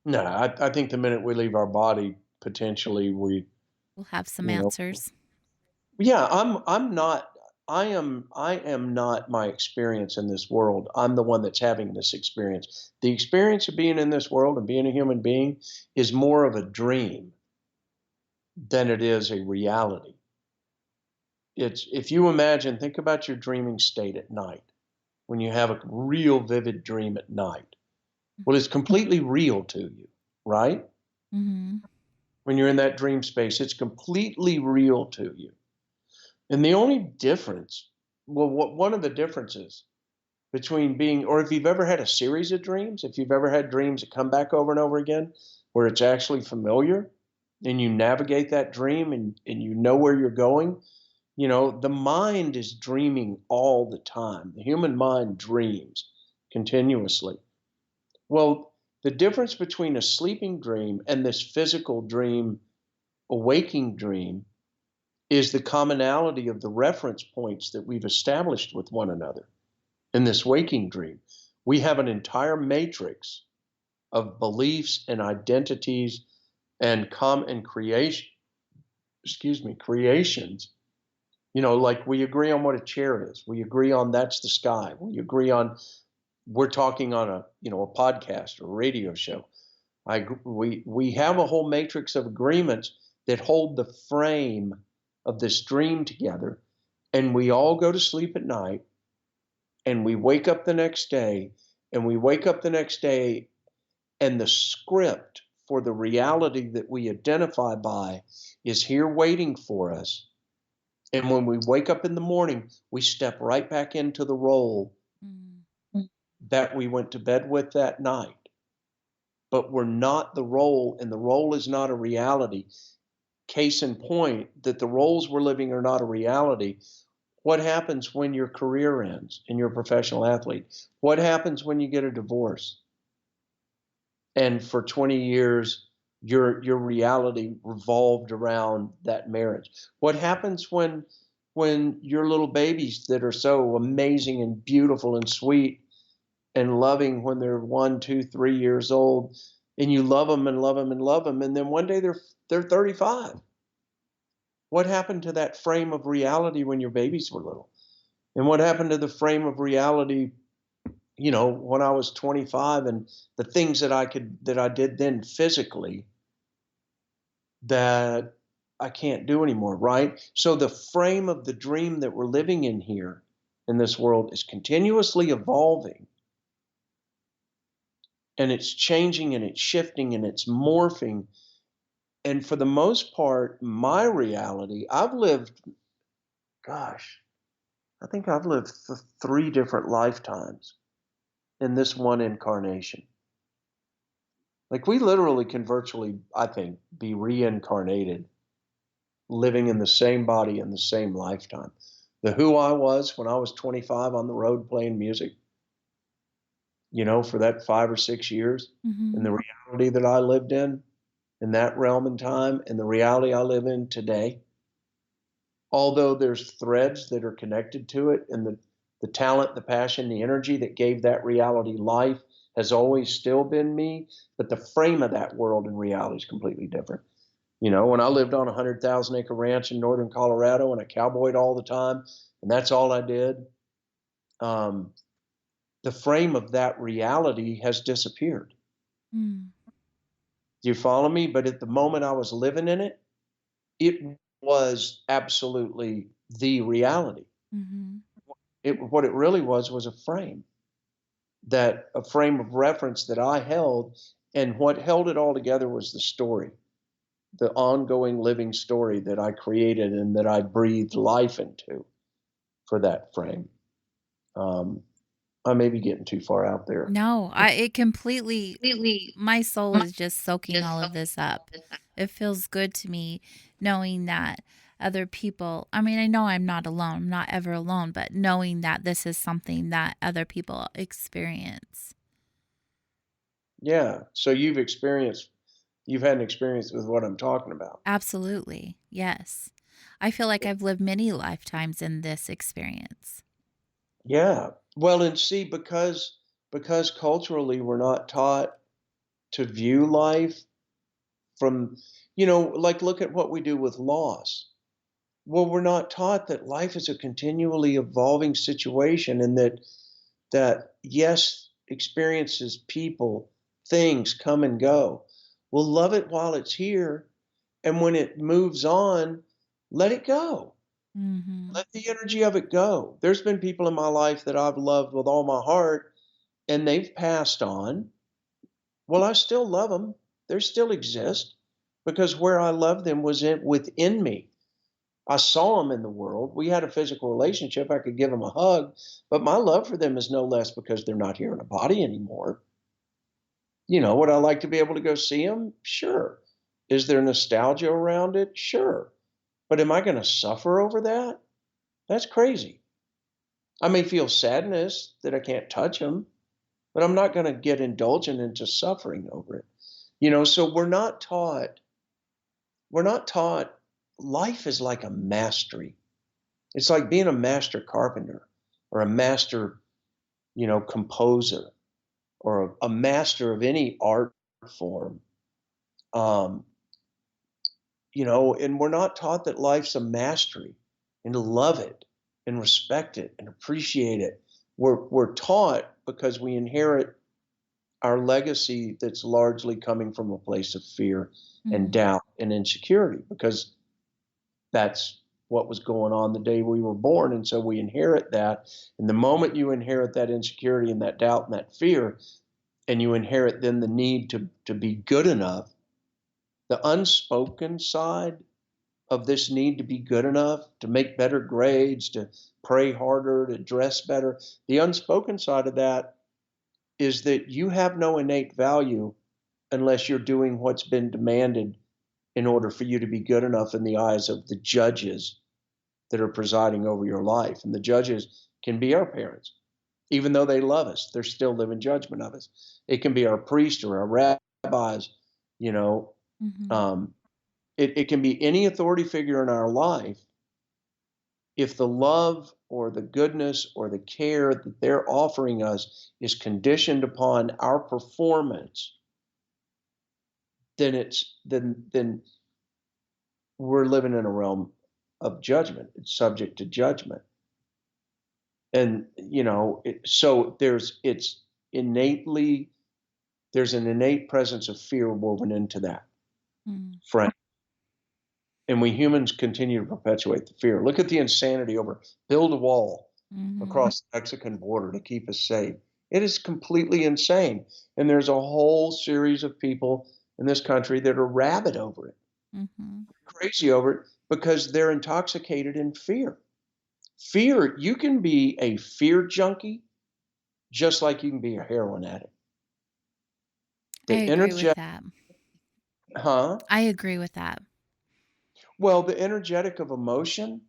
No, I think the minute we leave our body, potentially We'll have some you know, answers. yeah, I am not my experience in this world. I'm the one that's having this experience. The experience of being in this world and being a human being is more of a dream than it is a reality. It's if you imagine, think about your dreaming state at night when you have a real vivid dream at night. Well, it's completely real to you, right? Hmm. When you're in that dream space, it's completely real to you. And the only difference, well, one of the differences between being, or if you've ever had a series of dreams, if you've ever had dreams that come back over and over again, where it's actually familiar and you navigate that dream and you know where you're going, the mind is dreaming all the time. The human mind dreams continuously. Well, the difference between a sleeping dream and this physical dream, a waking dream, is the commonality of the reference points that we've established with one another in this waking dream. We have an entire matrix of beliefs and identities and creation, creations. Like we agree on what a chair is. We agree on that's the sky. We agree on we're talking on a podcast or a radio show. We have a whole matrix of agreements that hold the frame of this dream together, and we all go to sleep at night, and we wake up the next day, and we wake up the next day, and the script for the reality that we identify by is here waiting for us. And when we wake up in the morning, we step right back into the role Mm. that we went to bed with that night. But we're not the role, and the role is not a reality. Case in point, that the roles we're living are not a reality. What happens when your career ends and you're a professional athlete? What happens when you get a divorce? And for 20 years, your reality revolved around that marriage. What happens when your little babies that are so amazing and beautiful and sweet and loving when they're 1, 2, 3 years old, and you love them and love them and love them, and then one day they're 35. What happened to that frame of reality when your babies were little? And what happened to the frame of reality, when I was 25, and the things that I did then physically that I can't do anymore, right? So the frame of the dream that we're living in here in this world is continuously evolving, and it's changing and it's shifting and it's morphing. And for the most part, my reality, gosh, I think I've lived 3 different lifetimes in this one incarnation. Like we literally can virtually, I think, be reincarnated, living in the same body in the same lifetime. The who I was when I was 25 on the road playing music, for that 5 or 6 years, and Hmm. the reality that I lived in that realm and time, and the reality I live in today, although there's threads that are connected to it, and the talent, the passion, the energy that gave that reality life has always still been me, but the frame of that world and reality is completely different. When I lived on a 100,000-acre ranch in northern Colorado and I cowboyed all the time, and that's all I did, um, the frame of that reality has disappeared. Mm. Do you follow me? But at the moment I was living in it, it was absolutely the reality. Mm-hmm. What it really was a frame of reference that I held, and what held it all together was the story, the ongoing living story that I created and that I breathed life into for that frame. Um, I may be getting too far out there. No, it completely, my soul is just soaking all of this up. It feels good to me knowing that other people, I mean, I know I'm not alone, I'm not ever alone, but knowing that this is something that other people experience. Yeah. So you've had an experience with what I'm talking about. Absolutely. Yes. I feel like I've lived many lifetimes in this experience. Yeah. Well, and see, because culturally we're not taught to view life from, like look at what we do with laws. Well, we're not taught that life is a continually evolving situation, and that yes, experiences, people, things come and go. We'll love it while it's here, and when it moves on, let it go. Mm-hmm. Let the energy of it go. There's been people in my life that I've loved with all my heart, and they've passed on. Well, I still love them. They still exist because where I love them was within me. I saw them in the world. We had a physical relationship. I could give them a hug, but my love for them is no less because they're not here in a body anymore. Would I like to be able to go see them? Sure. Is there nostalgia around it? Sure. But am I going to suffer over that? That's crazy. I may feel sadness that I can't touch them, but I'm not going to get indulgent into suffering over it. So we're not taught life is like a mastery. It's like being a master carpenter or a master, composer or a master of any art form. Um, and we're not taught that life's a mastery and to love it and respect it and appreciate it. We're taught because we inherit our legacy that's largely coming from a place of fear and Mm-hmm. doubt and insecurity because that's what was going on the day we were born. And so we inherit that. And the moment you inherit that insecurity and that doubt and that fear, and you inherit then the need to be good enough, the unspoken side of this need to be good enough, to make better grades, to pray harder, to dress better, the unspoken side of that is that you have no innate value unless you're doing what's been demanded in order for you to be good enough in the eyes of the judges that are presiding over your life. And the judges can be our parents. Even though they love us, they're still living judgment of us. It can be our priest or our rabbis, you know. Mm-hmm. Um, it can be any authority figure in our life. If the love or the goodness or the care that they're offering us is conditioned upon our performance, then we're living in a realm of judgment. It's subject to judgment. And so innately there's an innate presence of fear woven into that Mm-hmm. frame, and we humans continue to perpetuate the fear. Look at the insanity over build a wall Mm-hmm. across the Mexican border to keep us safe. It is completely insane, and there's a whole series of people in this country that are rabid over it, Mm-hmm. crazy over it, because they're intoxicated in fear. Fear, you can be a fear junkie just like you can be a heroin addict. I The agree with energetic, that. huh? I agree with that. Well, the energetic of emotion,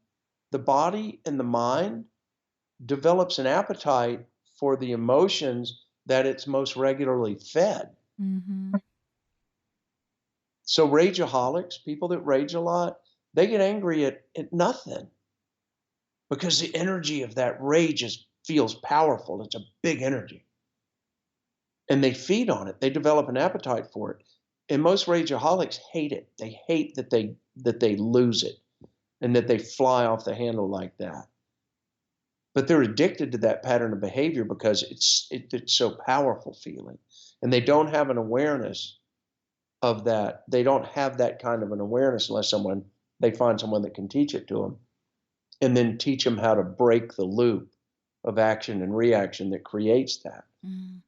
the body and the mind develops an appetite for the emotions that it's most regularly fed. Mm-hmm. So rageaholics, people that rage a lot, they get angry at nothing because the energy of that rage feels powerful. It's a big energy. And they feed on it. They develop an appetite for it. And most rageaholics hate it. They hate that they lose it and that they fly off the handle like that. But they're addicted to that pattern of behavior because it's so powerful feeling. And they don't have an awareness of that. They don't have that kind of an awareness unless someone they find someone that can teach it to them, and then teach them how to break the loop of action and reaction that creates that. Mm.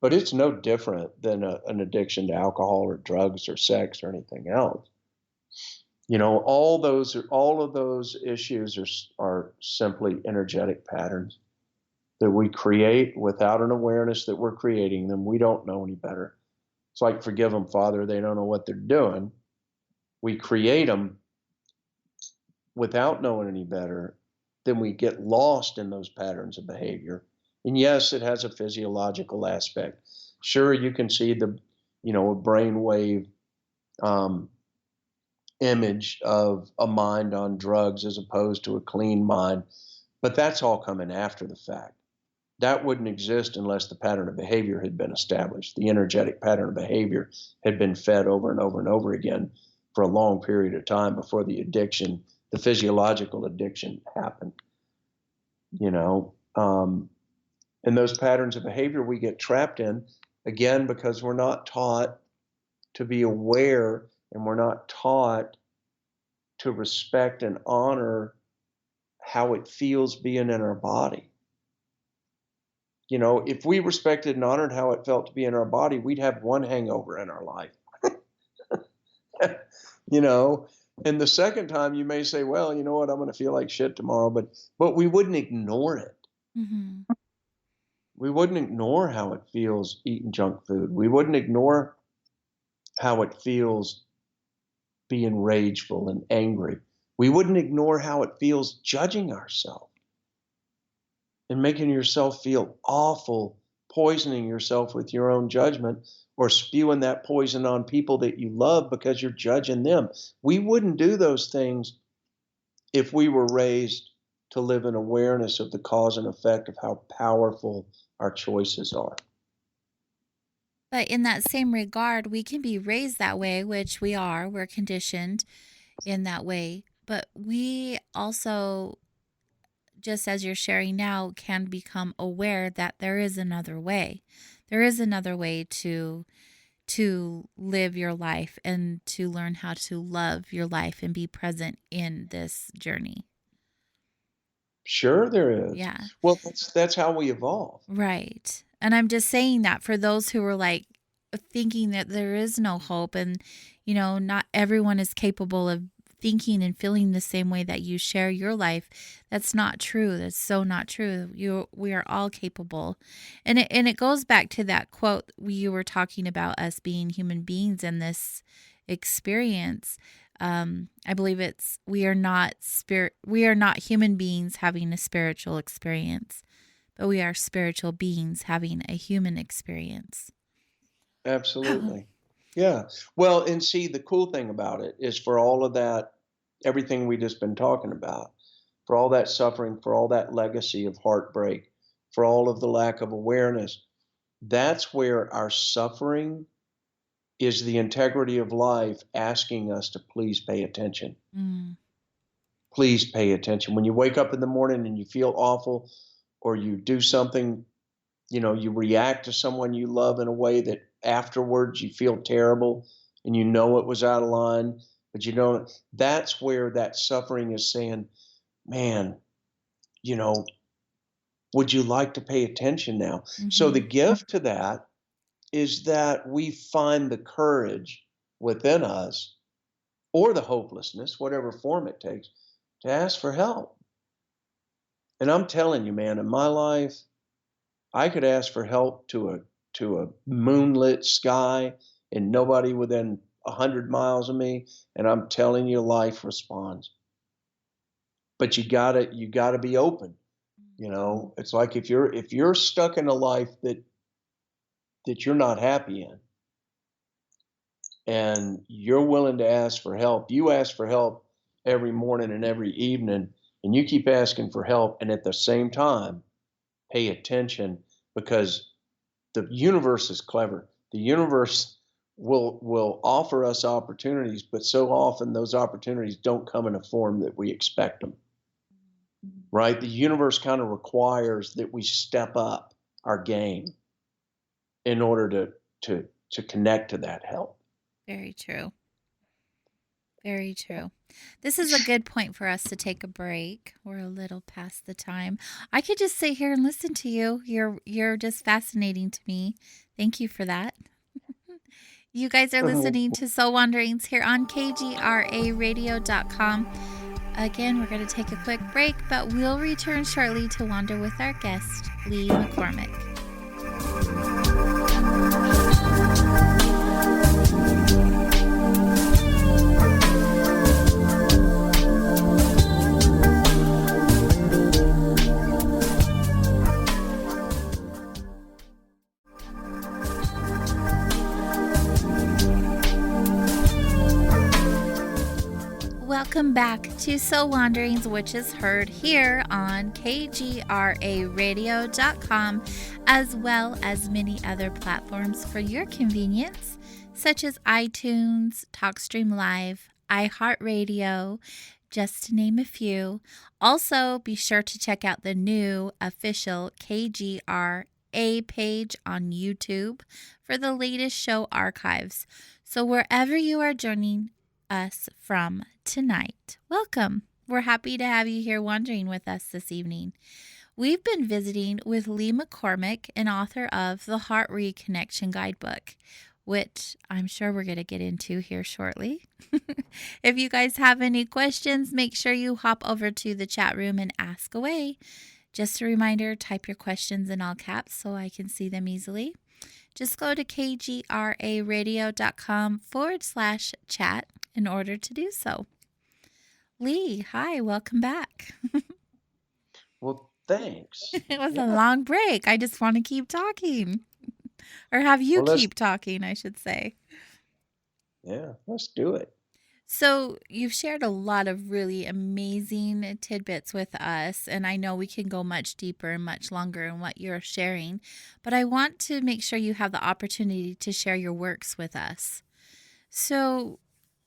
But it's no different than an addiction to alcohol or drugs or sex or anything else. All of those issues are simply energetic patterns that we create without an awareness that we're creating them. We don't know any better. It's like, forgive them, Father, they don't know what they're doing. We create them without knowing any better. Then we get lost in those patterns of behavior. And yes, it has a physiological aspect. Sure, you can see a brainwave image of a mind on drugs as opposed to a clean mind, but that's all coming after the fact. That wouldn't exist unless the pattern of behavior had been established. The energetic pattern of behavior had been fed over and over and over again for a long period of time before the addiction, the physiological addiction, happened. And those patterns of behavior we get trapped in, again, because we're not taught to be aware, and we're not taught to respect and honor how it feels being in our body. If we respected and honored how it felt to be in our body, we'd have one hangover in our life. And the second time you may say, well, you know what, I'm going to feel like shit tomorrow, but we wouldn't ignore it. Mm-hmm. We wouldn't ignore how it feels eating junk food. We wouldn't ignore how it feels being rageful and angry. We wouldn't ignore how it feels judging ourselves and making yourself feel awful, poisoning yourself with your own judgment, or spewing that poison on people that you love because you're judging them. We wouldn't do those things if we were raised to live in awareness of the cause and effect of how powerful our choices are. But in that same regard, we can be raised that way, which we are. We're conditioned in that way. But we also, just as you're sharing now, can become aware that there is another way. There is another way to live your life and to learn how to love your life and be present in this journey. Sure there is. Yeah. Well, that's how we evolve. Right. And I'm just saying that for those who are like thinking that there is no hope, and not everyone is capable of thinking and feeling the same way that you share your life. That's not true. That's so not true. We are all capable. And it goes back to that quote you were talking about, us being human beings in this experience. I believe it's we are not human beings having a spiritual experience, but we are spiritual beings having a human experience. Absolutely. Yeah. Well, and see, the cool thing about it is, for all of that, everything we just been talking about, for all that suffering, for all that legacy of heartbreak, for all of the lack of awareness, that's where our suffering is the integrity of life asking us to please pay attention. Mm. Please pay attention. When you wake up in the morning and you feel awful, or you do something, you react to someone you love in a way that afterwards you feel terrible and it was out of line, but you don't. That's where that suffering is saying, man, would you like to pay attention now? Mm-hmm. So the gift to that is that we find the courage within us, or the hopelessness, whatever form it takes, to ask for help. And I'm telling you, man, in my life, I could ask for help to a moonlit sky and nobody within 100 miles of me, and I'm telling you, life responds. But you gotta be open. It's like, if you're stuck in a life that you're not happy in, and you're willing to ask for help, you ask for help every morning and every evening, and you keep asking for help, and at the same time pay attention, because the universe is clever. The universe will offer us opportunities, but so often those opportunities don't come in a form that we expect them. Right? The universe kind of requires that we step up our game in order to connect to that help. Very true. Very true. This is a good point for us to take a break. We're a little past the time. I could just sit here and listen to you. You're just fascinating to me. Thank you for that. You guys are listening to Soul Wanderings here on KGRAradio.com. Again, we're going to take a quick break, but we'll return shortly to wander with our guest, Lee McCormick. Welcome back to Soul Wanderings, which is heard here on KGRAradio.com, as well as many other platforms for your convenience, such as iTunes, TalkStream Live, iHeartRadio, just to name a few. Also, be sure to check out the new official KGRA page on YouTube for the latest show archives. So wherever you are joining us from tonight, welcome. We're happy to have you here wandering with us this evening. We've been visiting with Lee McCormick, an author of the Heart Reconnection Guidebook, which I'm sure we're going to get into here shortly. If you guys have any questions, make sure you hop over to the chat room and ask away. Just a reminder, type your questions in all caps so I can see them easily. Just go to kgraradio.com/chat in order to do so. Lee, hi, welcome back. Well, thanks. It was a long break. I just want to keep talking. Or have you Well, keep talking, I should say. Yeah, let's do it. So you've shared a lot of really amazing tidbits with us, and I know we can go much deeper and much longer in what you're sharing, but I want to make sure you have the opportunity to share your works with us. So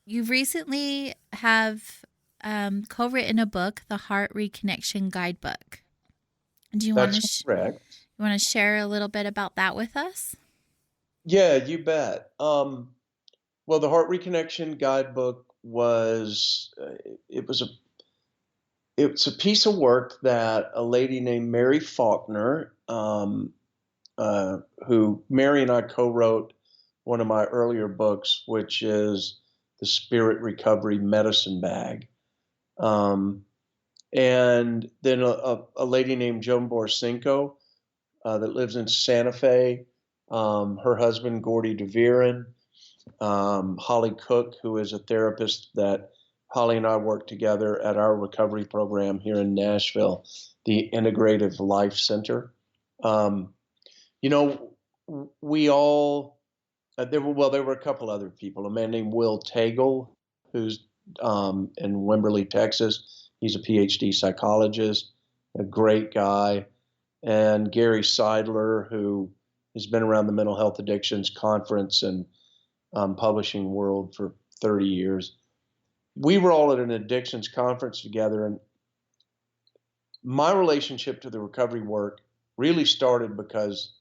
you've recently have co-written a book, the Heart Reconnection Guidebook. Do you want That's to correct. you want to share a little bit about that with us? Yeah, you bet. Well, the Heart Reconnection Guidebook was it's a piece of work that a lady named Mary Faulkner, who Mary and I co-wrote one of my earlier books, which is the Spirit Recovery Medicine Bag. And then a lady named Joan Borsinko that lives in Santa Fe, her husband Gordy DeViren, Holly Cook, who is a therapist that Holly and I work together at our recovery program here in Nashville, the Integrative Life Center. We all, there were a couple other people, a man named Will Tagle, who's in Wimberley, Texas. He's a PhD psychologist, a great guy. And Gary Seidler, who has been around the mental health addictions conference and publishing world for 30 years. We were all at an addictions conference together, and my relationship to the recovery work really started because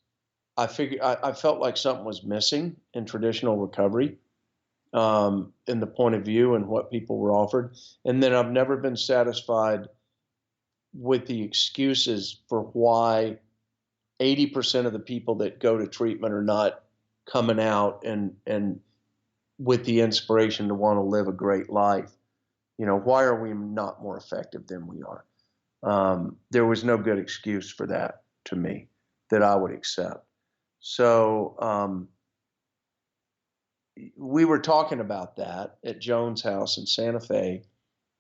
I felt like something was missing in traditional recovery, in the point of view and what people were offered. And then I've never been satisfied with the excuses for why 80% of the people that go to treatment are not coming out and with the inspiration to want to live a great life. Why are we not more effective than we are? There was no good excuse for that to me that I would accept. So we were talking about that at Joan's house in Santa Fe,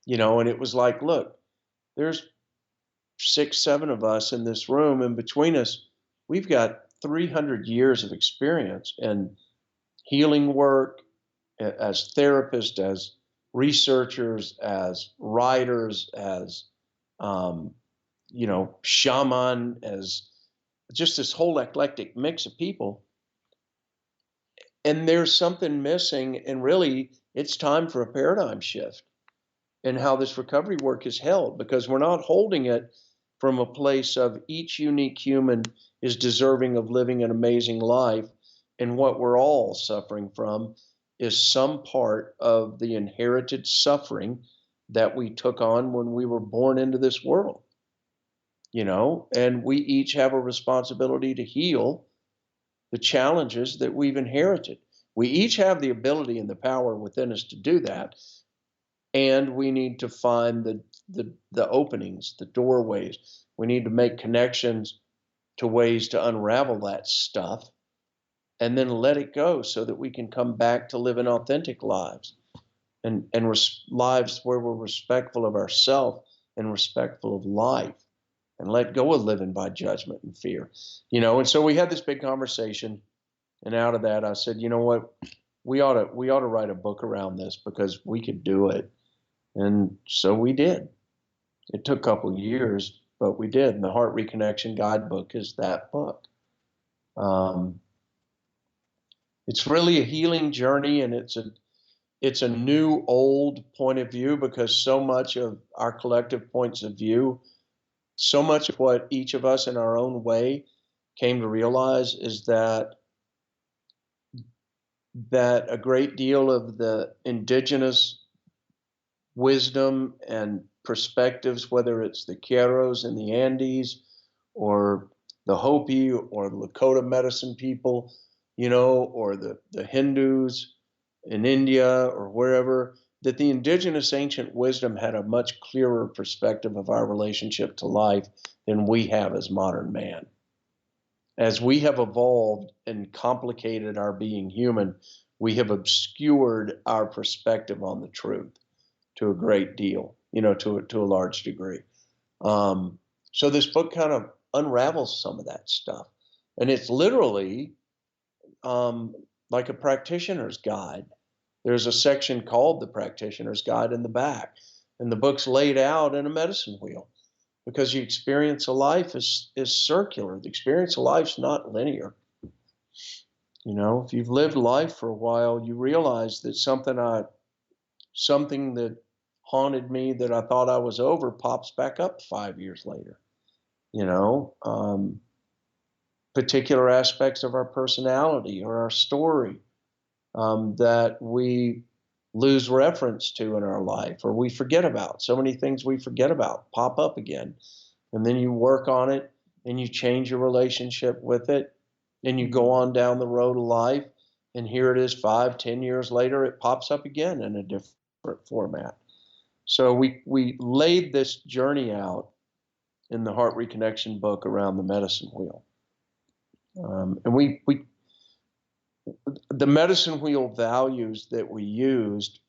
and it was like, look, there's 6, 7 of us in this room, and between us, we've got 300 years of experience in healing work, as therapists, as researchers, as writers, as shaman, as just this whole eclectic mix of people. And there's something missing, and really, it's time for a paradigm shift in how this recovery work is held, because we're not holding it from a place of each unique human is deserving of living an amazing life, and what we're all suffering from is some part of the inherited suffering that we took on when we were born into this world, and we each have a responsibility to heal the challenges that we've inherited. We each have the ability and the power within us to do that, and we need to find the openings, the doorways. We need to make connections to ways to unravel that stuff and then let it go so that we can come back to living authentic lives and lives where we're respectful of ourselves and respectful of life, and let go of living by judgment and fear. And so we had this big conversation, and out of that I said, you know what, we ought to write a book around this because we could do it. And so we did. It took a couple of years, but we did. And the Heart Reconnection Guidebook is that book. It's really a healing journey, and it's a new old point of view, because so much of our collective points of view, so much of what each of us in our own way came to realize is that a great deal of the indigenous wisdom and perspectives, whether it's the Queros in the Andes or the Hopi or the Lakota medicine people, or the Hindus in India or wherever, that the indigenous ancient wisdom had a much clearer perspective of our relationship to life than we have as modern man. As we have evolved and complicated our being human, we have obscured our perspective on the truth to a great deal, to a large degree. So this book kind of unravels some of that stuff. And it's literally like a practitioner's guide. There's a section called the Practitioner's Guide in the back. And the book's laid out in a medicine wheel, because the experience of life is circular. The experience of life's not linear. If you've lived life for a while, you realize that something that haunted me that I thought I was over pops back up 5 years later. Particular aspects of our personality or our story that we lose reference to in our life, or we forget about. So many things we forget about pop up again. And then you work on it and you change your relationship with it, and you go on down the road of life, and here it is 5-10 years later, it pops up again in a different format. So we laid this journey out in the Heart Reconnection book around the medicine wheel. And the medicine wheel values that we used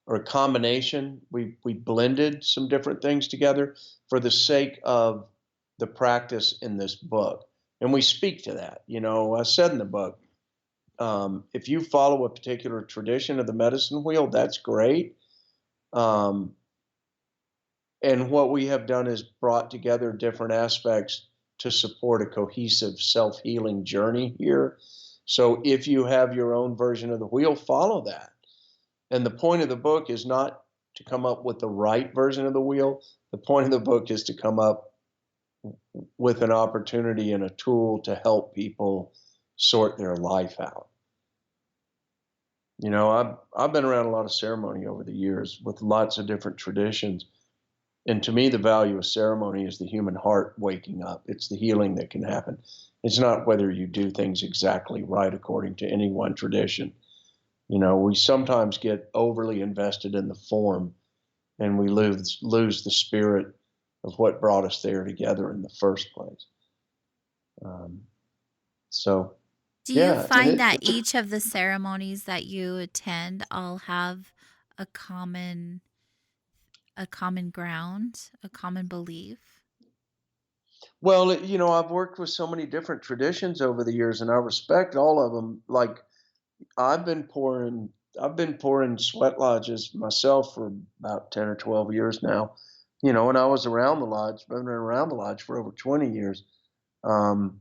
are a combination. We blended some different things together for the sake of the practice in this book. And we speak to that. I said in the book, if you follow a particular tradition of the medicine wheel, that's great. And what we have done is brought together different aspects to support a cohesive self-healing journey here. So if you have your own version of the wheel, follow that. And the point of the book is not to come up with the right version of the wheel. The point of the book is to come up with an opportunity and a tool to help people sort their life out. I've been around a lot of ceremony over the years with lots of different traditions. And to me, the value of ceremony is the human heart waking up. It's the healing that can happen. It's not whether you do things exactly right according to any one tradition. We sometimes get overly invested in the form, and we lose the spirit of what brought us there together in the first place. Do you find that each of the ceremonies that you attend all have a common ground, a common belief? Well, I've worked with so many different traditions over the years, and I respect all of them. Like, I've been pouring sweat lodges myself for about 10 or 12 years now. And I was around the lodge. I've been around the lodge for over 20 years. And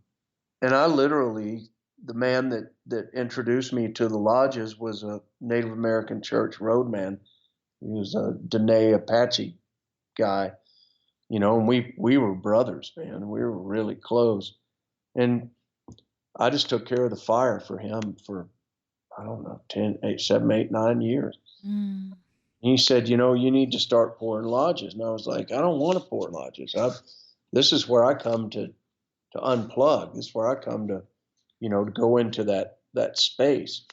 I literally, the man that introduced me to the lodges was a Native American church roadman. He was a Dene Apache guy, and we were brothers, man. We were really close. And I just took care of the fire for him for I don't know, 10, 8, 7, 8, 9 years. Mm. And he said, you need to start pouring lodges. And I was like, I don't want to pour lodges. This is where I come to unplug. This is where I come to, to go into that space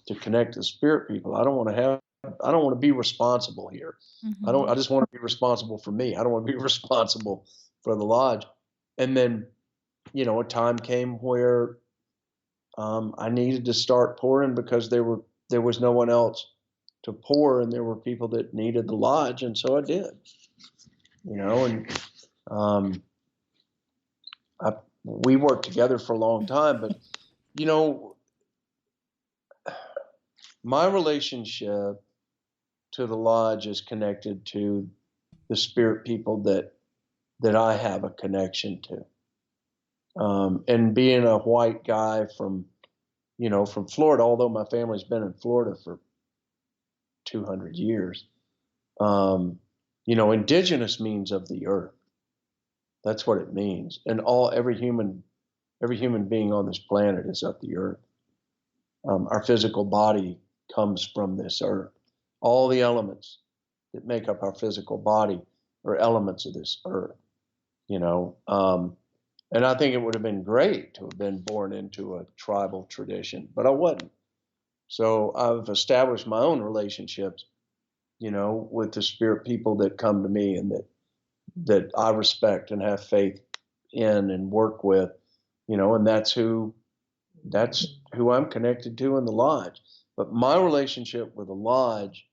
to connect to the spirit people. I don't want to be responsible here. I Mhm. just want to be responsible for me. I don't want to be responsible for the lodge. And then, a time came where I needed to start pouring because there was no one else to pour, and there were people that needed the lodge, and so I did. And um, we worked together for a long time, but you know, my relationship to the lodge is connected to the spirit people that I have a connection to. And being a white guy from Florida, although my family's been in Florida for 200 years, indigenous means of the earth. That's what it means. And every human being on this planet is of the earth. Our physical body comes from this earth. All the elements that make up our physical body are elements of this earth. you know. And I think it would have been great to have been born into a tribal tradition, but I wasn't. So I've established my own relationships, with the spirit people that come to me and that I respect and have faith in and work with, and that's who I'm connected to in the lodge. But my relationship with the lodge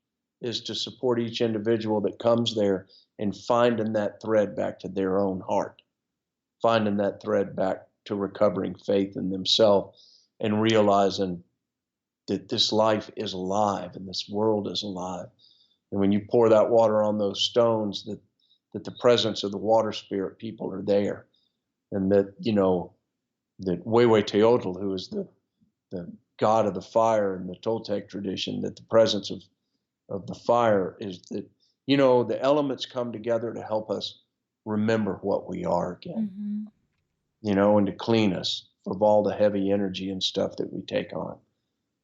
is to support each individual that comes there and finding that thread back to their own heart, finding that thread back to recovering faith in themselves and realizing that this life is alive and this world is alive. And when you pour that water on those stones, that the presence of the water spirit people are there. And that Wewe Teotl, who is the god of the fire in the Toltec tradition, that the presence of the fire is that, the elements come together to help us remember what we are again, Mhm. and to clean us of all the heavy energy and stuff that we take on.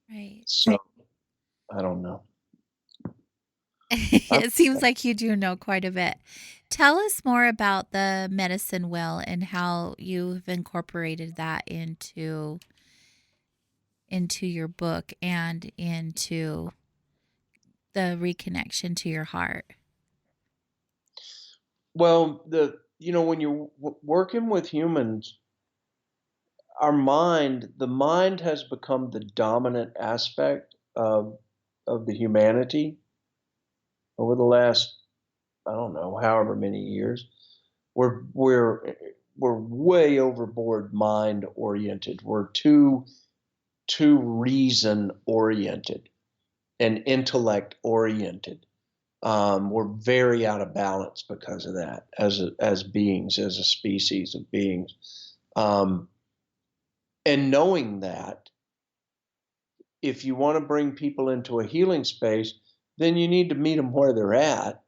Right. So I don't know. I'm, It seems like you do know quite a bit. Tell us more about the medicine wheel and how you've incorporated that into your book and into the reconnection to your heart. well, when you're working with humans, the mind has become the dominant aspect of the humanity over the last, I don't know, however many years. We're way overboard mind oriented. We're too reason oriented and intellect oriented. We're very out of balance because of that as beings, as a species of beings. Um, and knowing that, if you want to bring people into a healing space, then you need to meet them where they're at.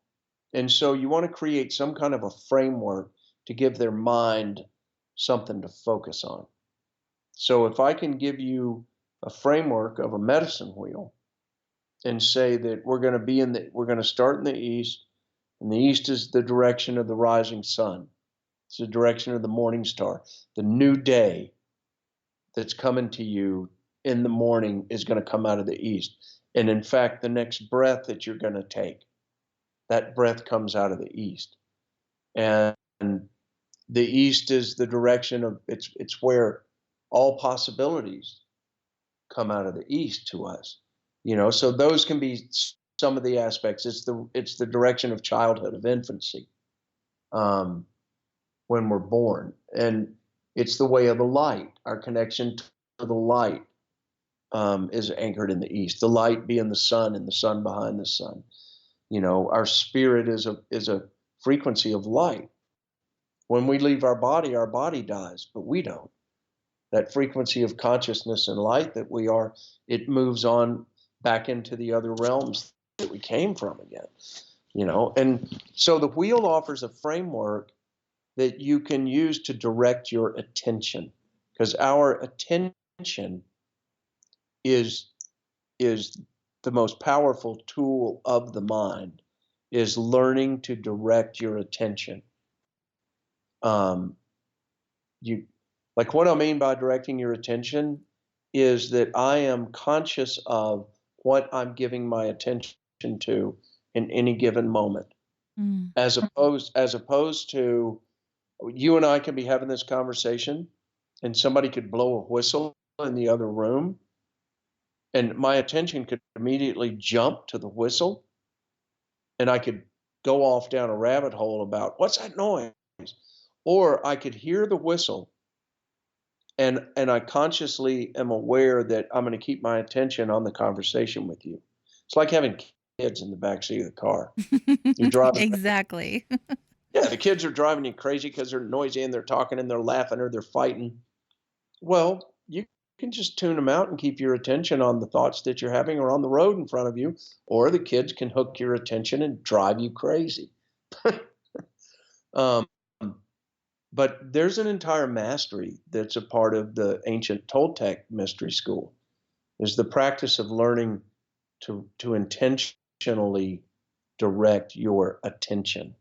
And so you want to create some kind of a framework to give their mind something to focus on. So if I can give you a framework of a medicine wheel and say that we're going to start in the east, and the east is the direction of the rising sun. It's the direction of the morning star. The new day that's coming to you in the morning is going to come out of the east. And in fact, the next breath that you're going to take, that breath comes out of the east. And the east is the direction of it's where all possibilities come out of the east to us. So those can be some of the aspects. It's the direction of childhood, of infancy, when we're born, and it's the way of the light. Our connection to the light is anchored in the east. The light being the sun, and the sun behind the sun. Our spirit is a frequency of light. When we leave our body dies, but we don't. That frequency of consciousness and light that we are, it moves on back into the other realms that we came from again. And so the wheel offers a framework that you can use to direct your attention, because our attention is is the most powerful tool of the mind, is learning to direct your attention. Um, you like what I mean by directing your attention is that I am conscious of what I'm giving my attention to in any given moment, Mm. as opposed to you and I can be having this conversation and somebody could blow a whistle in the other room and my attention could immediately jump to the whistle and I could go off down a rabbit hole about what's that noise? Or I could hear the whistle and I consciously am aware that I'm going to keep my attention on the conversation with you. It's like having kids in the backseat of the car. You're driving. Exactly. Yeah, the kids are driving you crazy because they're noisy and they're talking and they're laughing or they're fighting. Well, you can just tune them out and keep your attention on the thoughts that you're having or on the road in front of you, or the kids can hook your attention and drive you crazy. um, but there's an entire mastery that's a part of the ancient Toltec mystery school, is the practice of learning to intentionally direct your attention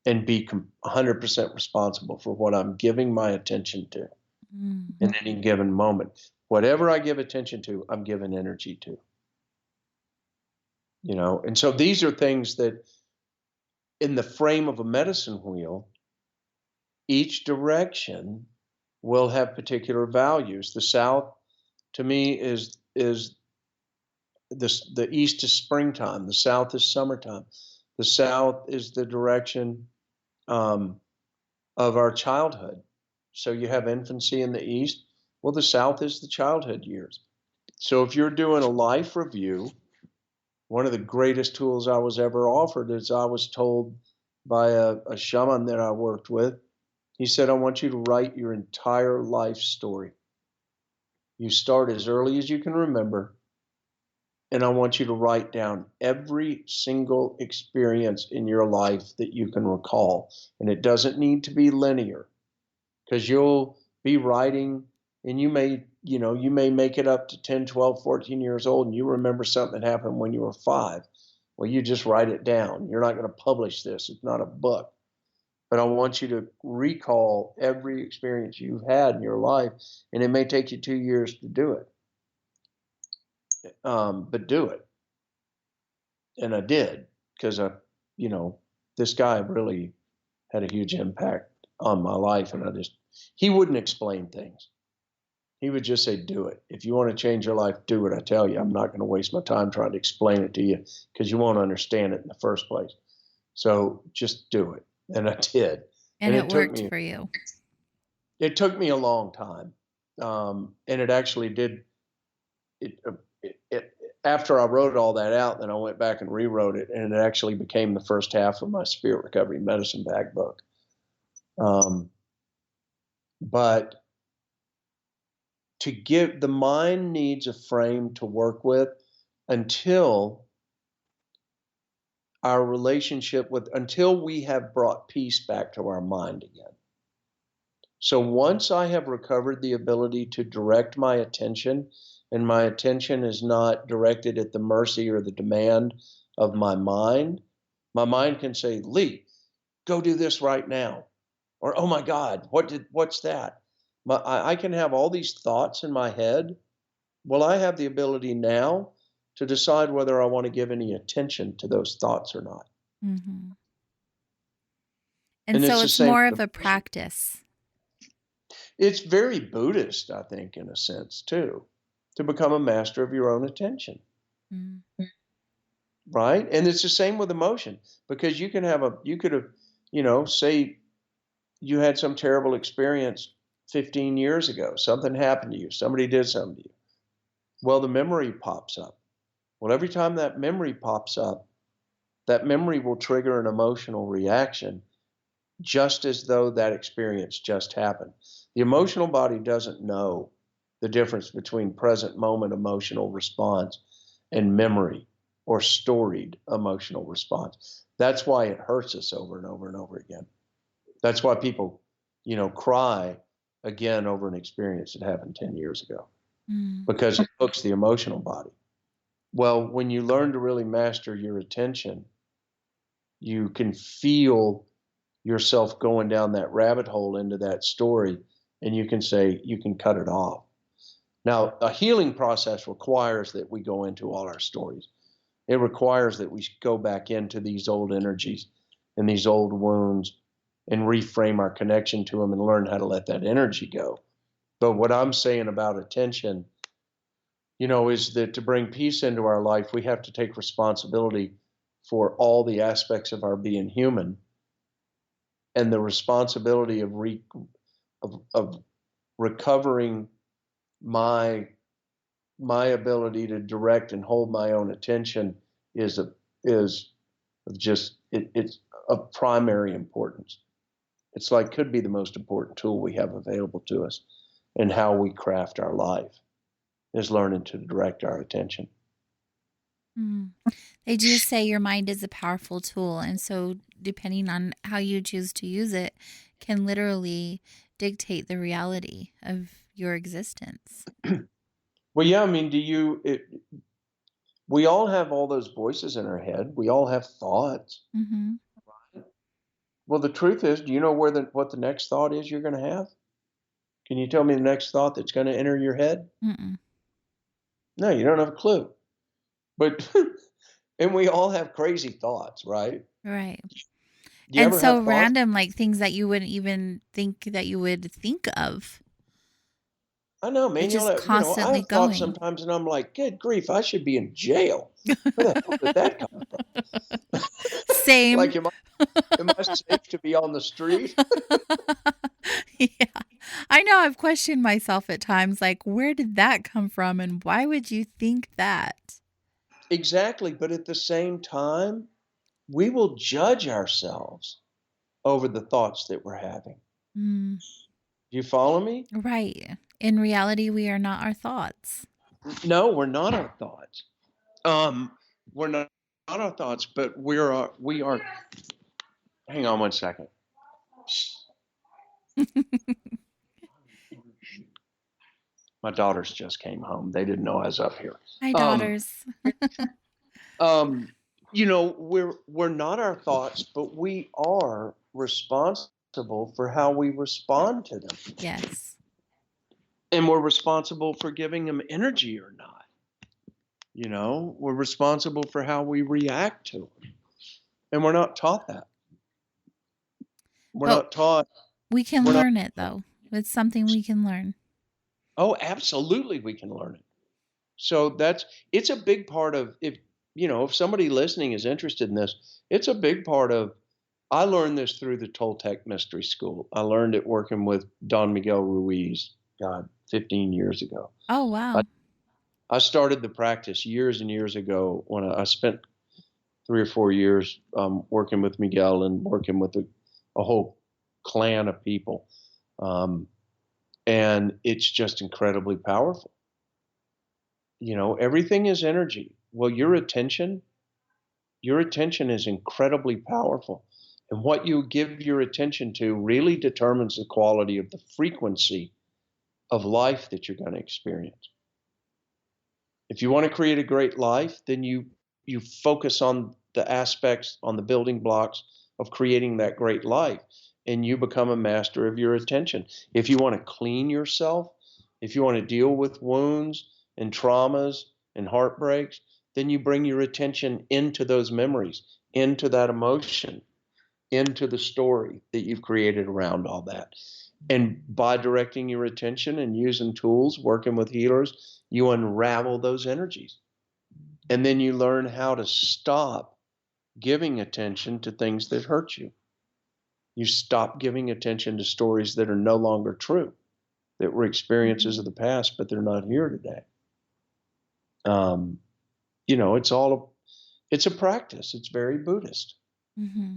and be 100% responsible for what I'm giving my attention to in any given moment. Whatever I give attention to, I'm giving energy to. And so these are things that in the frame of a medicine wheel, each direction will have particular values. The south, to me, is this, the east is springtime, the south is summertime. The south is the direction of our childhood. So you have infancy in the east. Well, the south is the childhood years. So if you're doing a life review, one of the greatest tools I was ever offered is I was told by a shaman that I worked with, he said, I want you to write your entire life story. You start as early as you can remember, and I want you to write down every single experience in your life that you can recall. And it doesn't need to be linear, because you'll be writing and you may make it up to 10, 12, 14 years old and you remember something that happened when you were 5. Well, you just write it down. You're not going to publish this. It's not a book. But I want you to recall every experience you've had in your life, and it may take you 2 years to do it. But do it. And I did, because this guy really had a huge impact on my life, and he wouldn't explain things. He would just say, do it. If you want to change your life, do it. I tell you, I'm not going to waste my time trying to explain it to you because you won't understand it in the first place. So just do it. And I did. And it worked for you. It took me a long time. And it actually did. After I wrote all that out, then I went back and rewrote it, and it actually became the first half of my Spirit Recovery Medicine Bag book. But the mind needs a frame to work with until until we have brought peace back to our mind again. So once I have recovered the ability to direct my attention, and my attention is not directed at the mercy or the demand of my mind can say, Lee, go do this right now. Or, oh my God, what's that? I can have all these thoughts in my head. Well, I have the ability now to decide whether I want to give any attention to those thoughts or not. Mm-hmm. And so it's more of a practice. It's very Buddhist, I think, in a sense, too, to become a master of your own attention. Mm-hmm. Right? And it's the same with emotion, because you could have, say you had some terrible experience 15 years ago. Something happened to you. Somebody did something to you. Well, the memory pops up. Well, every time that memory pops up, that memory will trigger an emotional reaction, just as though that experience just happened. The emotional body doesn't know the difference between present moment emotional response and memory or storied emotional response. That's why it hurts us over and over and over again. That's why people, cry again over an experience that happened 10 years ago, because it hooks the emotional body. Well, when you learn to really master your attention, you can feel yourself going down that rabbit hole into that story, and you can say, you can cut it off. Now, a healing process requires that we go into all our stories. It requires that we go back into these old energies and these old wounds and reframe our connection to them and learn how to let that energy go. But what I'm saying about attention, is that to bring peace into our life, we have to take responsibility for all the aspects of our being human, and the responsibility of recovering my ability to direct and hold my own attention is just it's of primary importance. It's like could be the most important tool we have available to us in how we craft our life is learning to direct our attention. Mm. They do say your mind is a powerful tool, and so depending on how you choose to use it, can literally dictate the reality of your existence. Well, yeah, I mean, we all have all those voices in our head. We all have thoughts. Mm-hmm. Well, the truth is, do you know what the next thought is you're going to have? Can you tell me the next thought that's going to enter your head? Mm-mm. No, you don't have a clue. But and we all have crazy thoughts, right? Right. Do you And ever so have thoughts? random, like things that you wouldn't even think that you would think of. I know, They're man. just I constantly have thoughts going. sometimes, and I'm like, good grief, I should be in jail. Where the hell did that come from? Same. Like, am I safe to be on the street? Yeah. I know I've questioned myself at times, like, where did that come from and why would you think that? Exactly. But at the same time, we will judge ourselves over the thoughts that we're having. Mm, Do you follow me? right. In reality, we are not our thoughts. No, we're not our thoughts. Um, we're not our thoughts, but we are. Hang on one second. My daughters just came home. They didn't know I was up here. Hi, Um, daughters. um, we're not our thoughts, but we are responsible for how we respond to them, Yes. and we're responsible for giving them energy or not. We're responsible for how we react to them, and we're not taught that. We're But not taught. we can We're not. learn it, though. It's something we can learn. Oh, absolutely, we can learn it. So it's a big part of if somebody listening is interested in this, it's a big part of. I learned this through the Toltec Mystery School. I learned it working with Don Miguel Ruiz, God, 15 years ago. Oh, I, wow. I started the practice years and years ago when I spent 3 or 4 years working with Miguel and working with a whole clan of people. Um, and it's just incredibly powerful. Everything is energy. Well, your attention is incredibly powerful. And what you give your attention to really determines the quality of the frequency of life that you're going to experience. If you want to create a great life, then you focus on the aspects, on the building blocks of creating that great life, and you become a master of your attention. If you want to clean yourself, if you want to deal with wounds and traumas and heartbreaks, then you bring your attention into those memories, into that emotion, into the story that you've created around all that. And by directing your attention and using tools, working with healers, you unravel those energies. And then you learn how to stop giving attention to things that hurt you. You stop giving attention to stories that are no longer true, that were experiences Mhm. of the past, but they're not here today. Um, it's a practice. It's very Buddhist. Mm-hmm.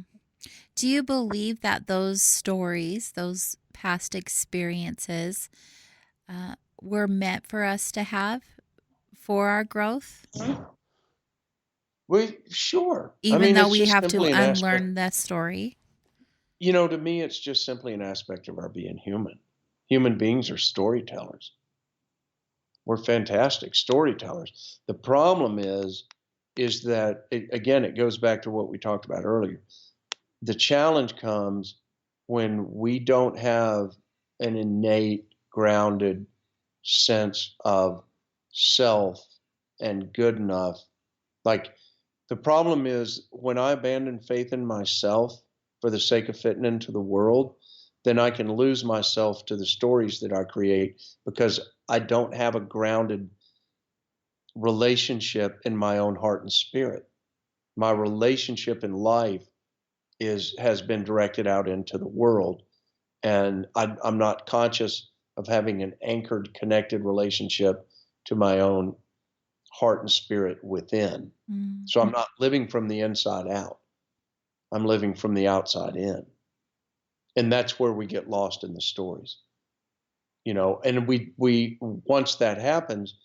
Do you believe that those stories, those past experiences, were meant for us to have for our growth, Well, sure. I even mean, though it's we just have to simply an aspect. unlearn that story? To me, it's just simply an aspect of our being human. Human beings are storytellers. We're fantastic storytellers. The problem is that again, it goes back to what we talked about earlier. The challenge comes when we don't have an innate, grounded sense of self and good enough. Like, the problem is when I abandon faith in myself for the sake of fitting into the world, then I can lose myself to the stories that I create because I don't have a grounded relationship in my own heart and spirit. My relationship in life has been directed out into the world, and I'm not conscious of having an anchored, connected relationship to my own heart and spirit within. Mm. So I'm not living from the inside out. I'm living from the outside in. And that's where we get lost in the stories. And we once that happens,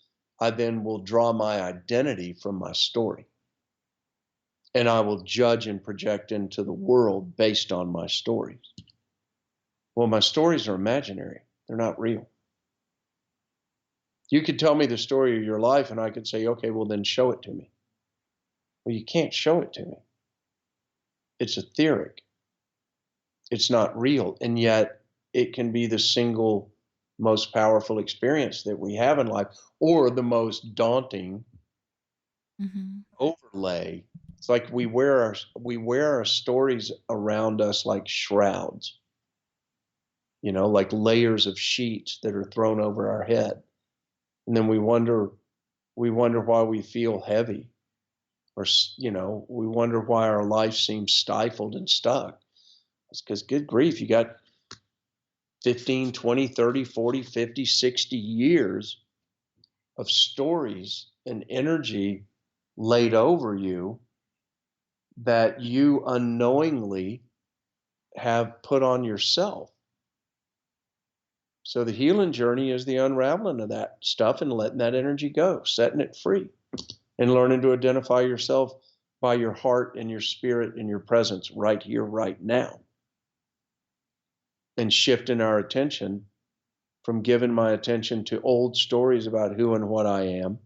I then will draw my identity from my story. And I will judge and project into the world based on my stories. Well, my stories are imaginary. They're not real. You could tell me the story of your life and I could say, okay, well then show it to me. Well, you can't show it to me. It's etheric. It's not real. And yet it can be the single most powerful experience that we have in life, or the most daunting Mm-hmm. overlay. It's like we wear our stories around us like shrouds, like layers of sheets that are thrown over our head. And then we wonder why we feel heavy, or we wonder why our life seems stifled and stuck. It's because, good grief, you got 15, 20, 30, 40, 50, 60 years of stories and energy laid over you that you unknowingly have put on yourself. So the healing journey is the unraveling of that stuff and letting that energy go, setting it free, and learning to identify yourself by your heart and your spirit and your presence right here, right now. And shifting our attention from giving my attention to old stories about who and what I am,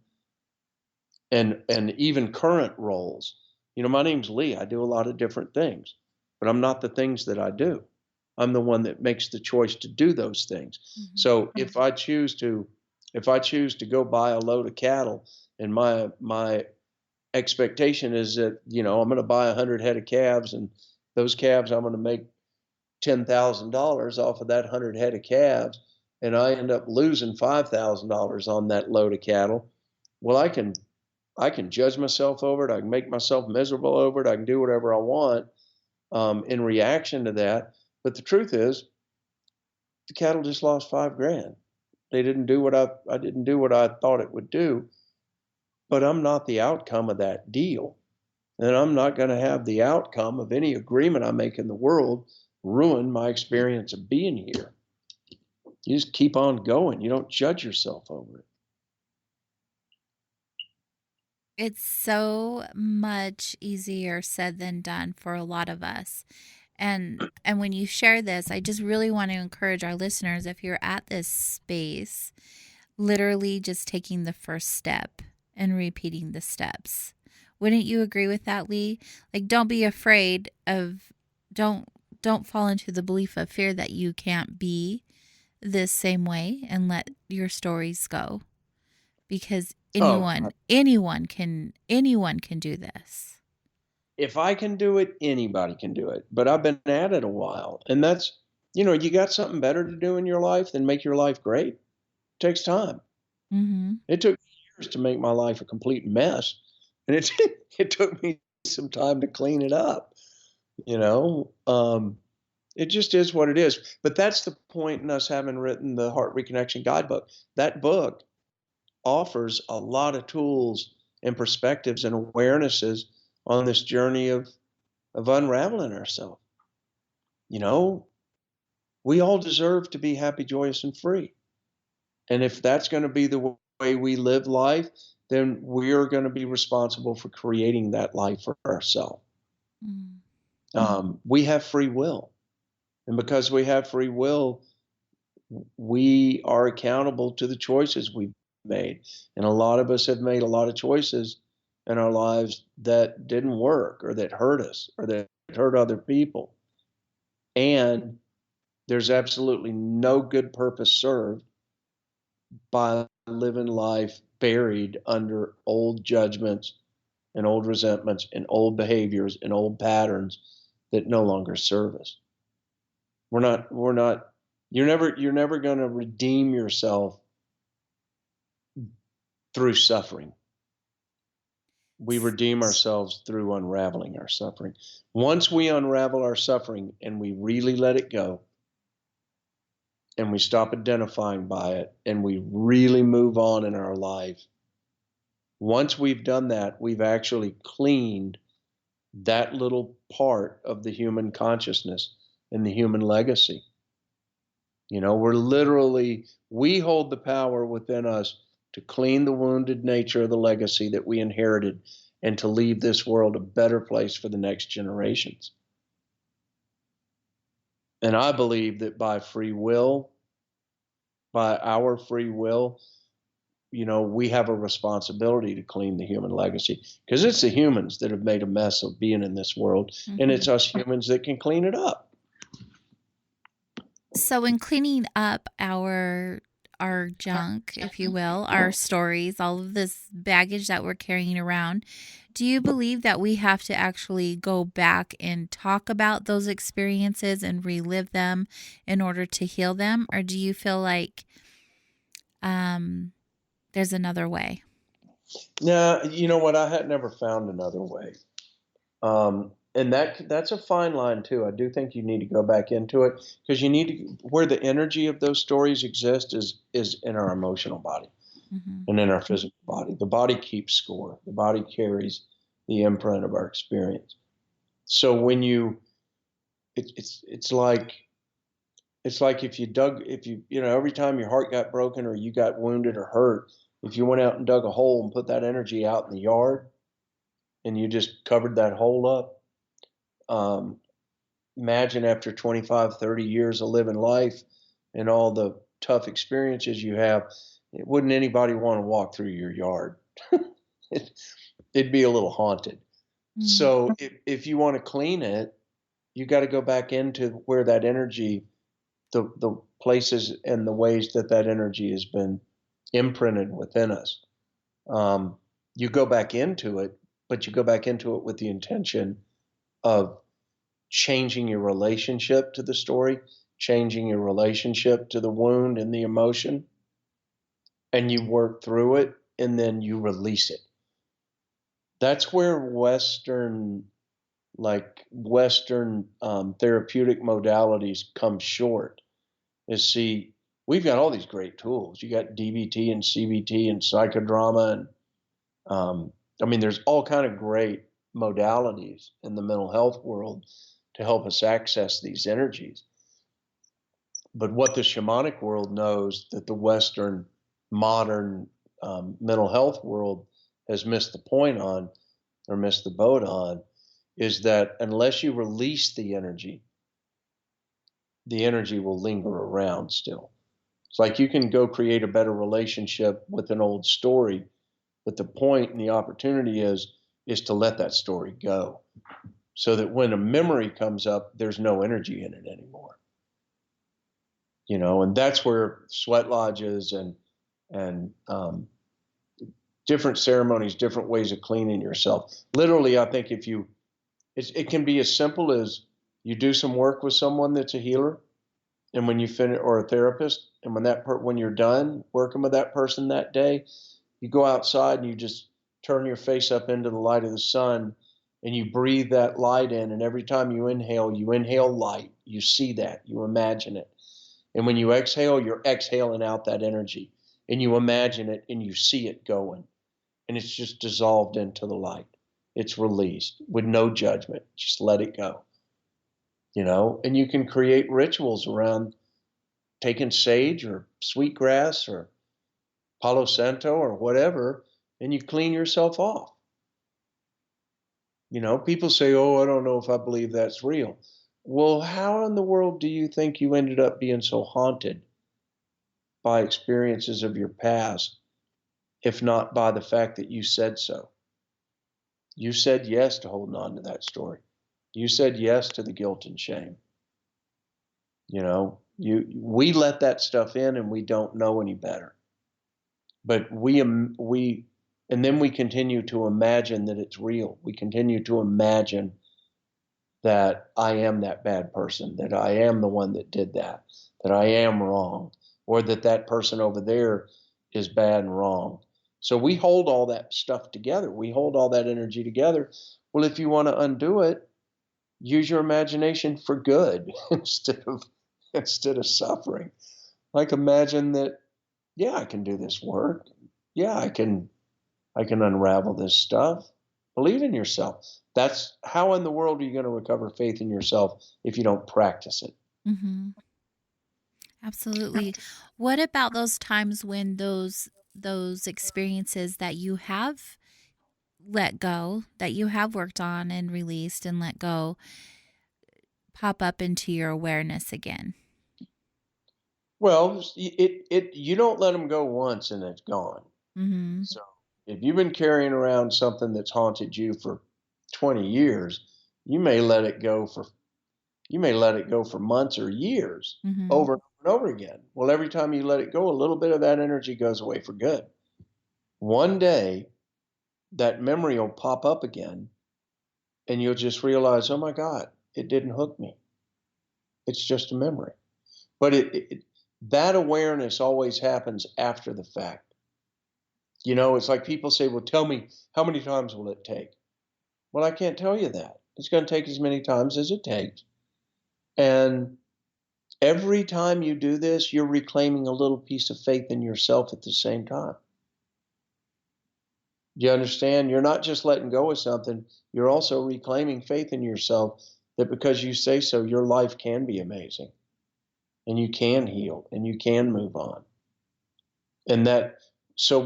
and even current roles. My name's Lee. I do a lot of different things, but I'm not the things that I do. I'm the one that makes the choice to do those things. Mm-hmm. So if I choose to go buy a load of cattle, and my expectation is that I'm going to buy 100 head of calves, and those calves I'm going to make $10,000 off of that 100 head of calves, and I end up losing $5,000 on that load of cattle. Well, I can judge myself over it. I can make myself miserable over it. I can do whatever I want in reaction to that. But the truth is, the cattle just lost $5,000. They didn't do what I didn't do what I thought it would do. But I'm not the outcome of that deal, and I'm not going to have the outcome of any agreement I make in the world ruin my experience of being here. You just keep on going. You don't judge yourself over it. It's so much easier said than done for a lot of us. And when you share this, I just really want to encourage our listeners, if you're at this space, literally just taking the first step and repeating the steps. Wouldn't you agree with that, Lee? Like, don't be afraid of don't fall into the belief of fear that you can't be this same way, and let your stories go, because Oh, anyone can do this. if I can do it, anybody can do it. But I've been at it a while, and that's you got something better to do in your life than make your life great. It takes time. Mm-hmm. It took years to make my life a complete mess, and it took me some time to clean it up. It just is what it is. But that's the point in us having written the Heart Reconnection Guidebook. That book offers a lot of tools and perspectives and awarenesses on this journey of unraveling ourselves. We all deserve to be happy, joyous, and free. And if that's going to be the way we live life, then we're going to be responsible for creating that life for ourselves. We have free will. And because we have free will, we are accountable to the choices we made. And a lot of us have made a lot of choices in our lives that didn't work or that hurt us or that hurt other people. And there's absolutely no good purpose served by living life buried under old judgments and old resentments and old behaviors and old patterns that no longer serve us. We're not, you're never going to redeem yourself through suffering. We redeem ourselves through unraveling our suffering. Once we unravel our suffering and we really let it go, and we stop identifying by it, and we really move on in our life, once we've done that, we've actually cleaned that little part of the human consciousness and the human legacy. You know, we hold the power within us to clean the wounded nature of the legacy that we inherited and to leave this world a better place for the next generations. And I believe that by our free will, you know, we have a responsibility to clean the human legacy, because it's the humans that have made a mess of being in this world, and it's us humans that can clean it up. So in cleaning up our junk, if you will, our stories, all of this baggage that we're carrying around, do you believe that we have to actually go back and talk about those experiences and relive them in order to heal them? Or do you feel like there's another way? Now, you know what? I had never found another way. And that's a fine line too. I do think you need to go back into it, because you need to, where the energy of those stories exist is in our emotional body and in our physical body. The body keeps score. The body carries the imprint of our experience. So when it's like if you know, every time your heart got broken or you got wounded or hurt, if you went out and dug a hole and put that energy out in the yard and you just covered that hole up, imagine after 25, 30 years of living life and all the tough experiences you have, wouldn't anybody want to walk through your yard? It'd be a little haunted. So if you want to clean it, you got to go back into where that energy, the places and the ways that energy has been imprinted within us. You go back into it, but you go back into it with the intention of changing your relationship to the story, changing your relationship to the wound and the emotion, and you work through it, and then you release it. That's where Western therapeutic modalities come short. Is, see, we've got all these great tools. You got DBT and CBT and psychodrama, and I mean, there's all kind of great modalities in the mental health world to help us access these energies. But what the shamanic world knows that the Western modern mental health world has missed the point on, or missed the boat on, is that unless you release the energy will linger around still. It's like you can go create a better relationship with an old story, but the point and the opportunity is to let that story go, so that when a memory comes up, there's no energy in it anymore. You know, and that's where sweat lodges and different ceremonies, different ways of cleaning yourself. Literally, I think it can be as simple as you do some work with someone that's a healer, and when you finish, or a therapist, and when you're done working with that person that day, you go outside and you just turn your face up into the light of the sun, and you breathe that light in. And every time you inhale light. You see that, you imagine it. And when you exhale, you're exhaling out that energy, and you imagine it and you see it going, and it's just dissolved into the light. It's released with no judgment. Just let it go. You know, and you can create rituals around taking sage or sweetgrass or Palo Santo or whatever, and you clean yourself off. You know, people say, oh, I don't know if I believe that's real. Well, how in the world do you think you ended up being so haunted by experiences of your past if not by the fact that you said so. You said yes to holding on to that story. You said yes to the guilt and shame. We let that stuff in and we don't know any better. But and then we continue to imagine that it's real. We continue to imagine that I am that bad person, that I am the one that did that I am wrong, or that person over there is bad and wrong. So we hold all that stuff together. We hold all that energy together. Well, if you want to undo it, use your imagination for good instead of suffering. Like imagine that, yeah, I can do this work. Yeah, I can unravel this stuff. Believe in yourself. That's how in the world are you going to recover faith in yourself if you don't practice it? Mm-hmm. Absolutely. What about those times when those experiences that you have let go, that you have worked on and released and let go, pop up into your awareness again? Well, you don't let them go once and it's gone. Mm-hmm. So if you've been carrying around something that's haunted you for 20 years, you may let it go for months or years, Mm-hmm. over and over again. Well, every time you let it go, a little bit of that energy goes away for good. One day, that memory will pop up again, and you'll just realize, oh my God, it didn't hook me. It's just a memory. But that awareness always happens after the fact. It's like people say, well, tell me, how many times will it take? Well, I can't tell you that. It's going to take as many times as it takes. And every time you do this, you're reclaiming a little piece of faith in yourself at the same time. You understand? You're not just letting go of something, you're also reclaiming faith in yourself that because you say so, your life can be amazing and you can heal and you can move on. And so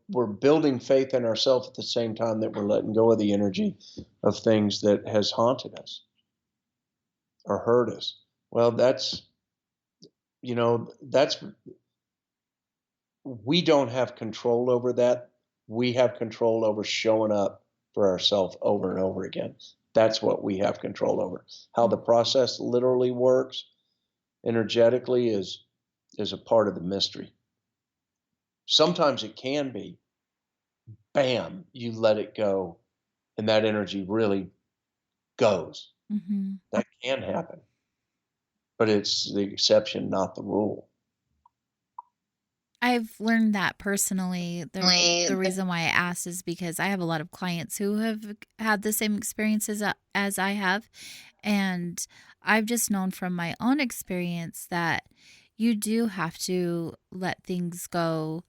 we're building faith in ourselves at the same time that we're letting go of the energy of things that has haunted us or hurt us. Well, that's we don't have control over that. We have control over showing up for ourselves over and over again. That's what we have control over. How the process literally works energetically is a part of the mystery. Sometimes it can be, bam, you let it go, and that energy really goes. Mm-hmm. That can happen, but it's the exception, not the rule. I've learned that personally. The reason why I asked is because I have a lot of clients who have had the same experiences as I have. And I've just known from my own experience that you do have to let things go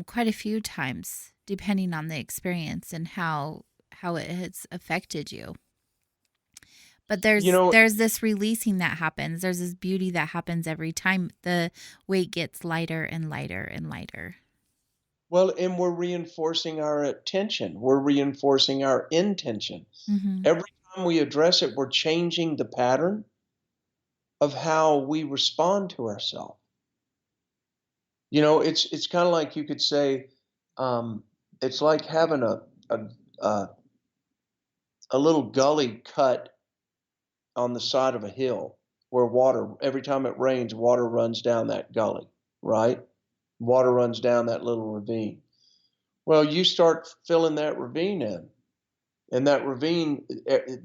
quite a few times, depending on the experience and how it has affected you. But You know, there's this releasing that happens. There's this beauty that happens every time the weight gets lighter and lighter and lighter. well, and we're reinforcing our attention. We're reinforcing our intention. Mm-hmm. Every time we address it, we're changing the pattern of how we respond to ourselves. It's kind of like you could say, it's like having a a little gully cut on the side of a hill where every time it rains, water runs down that gully, right? Water runs down that little ravine. Well, you start filling that ravine in, and that ravine,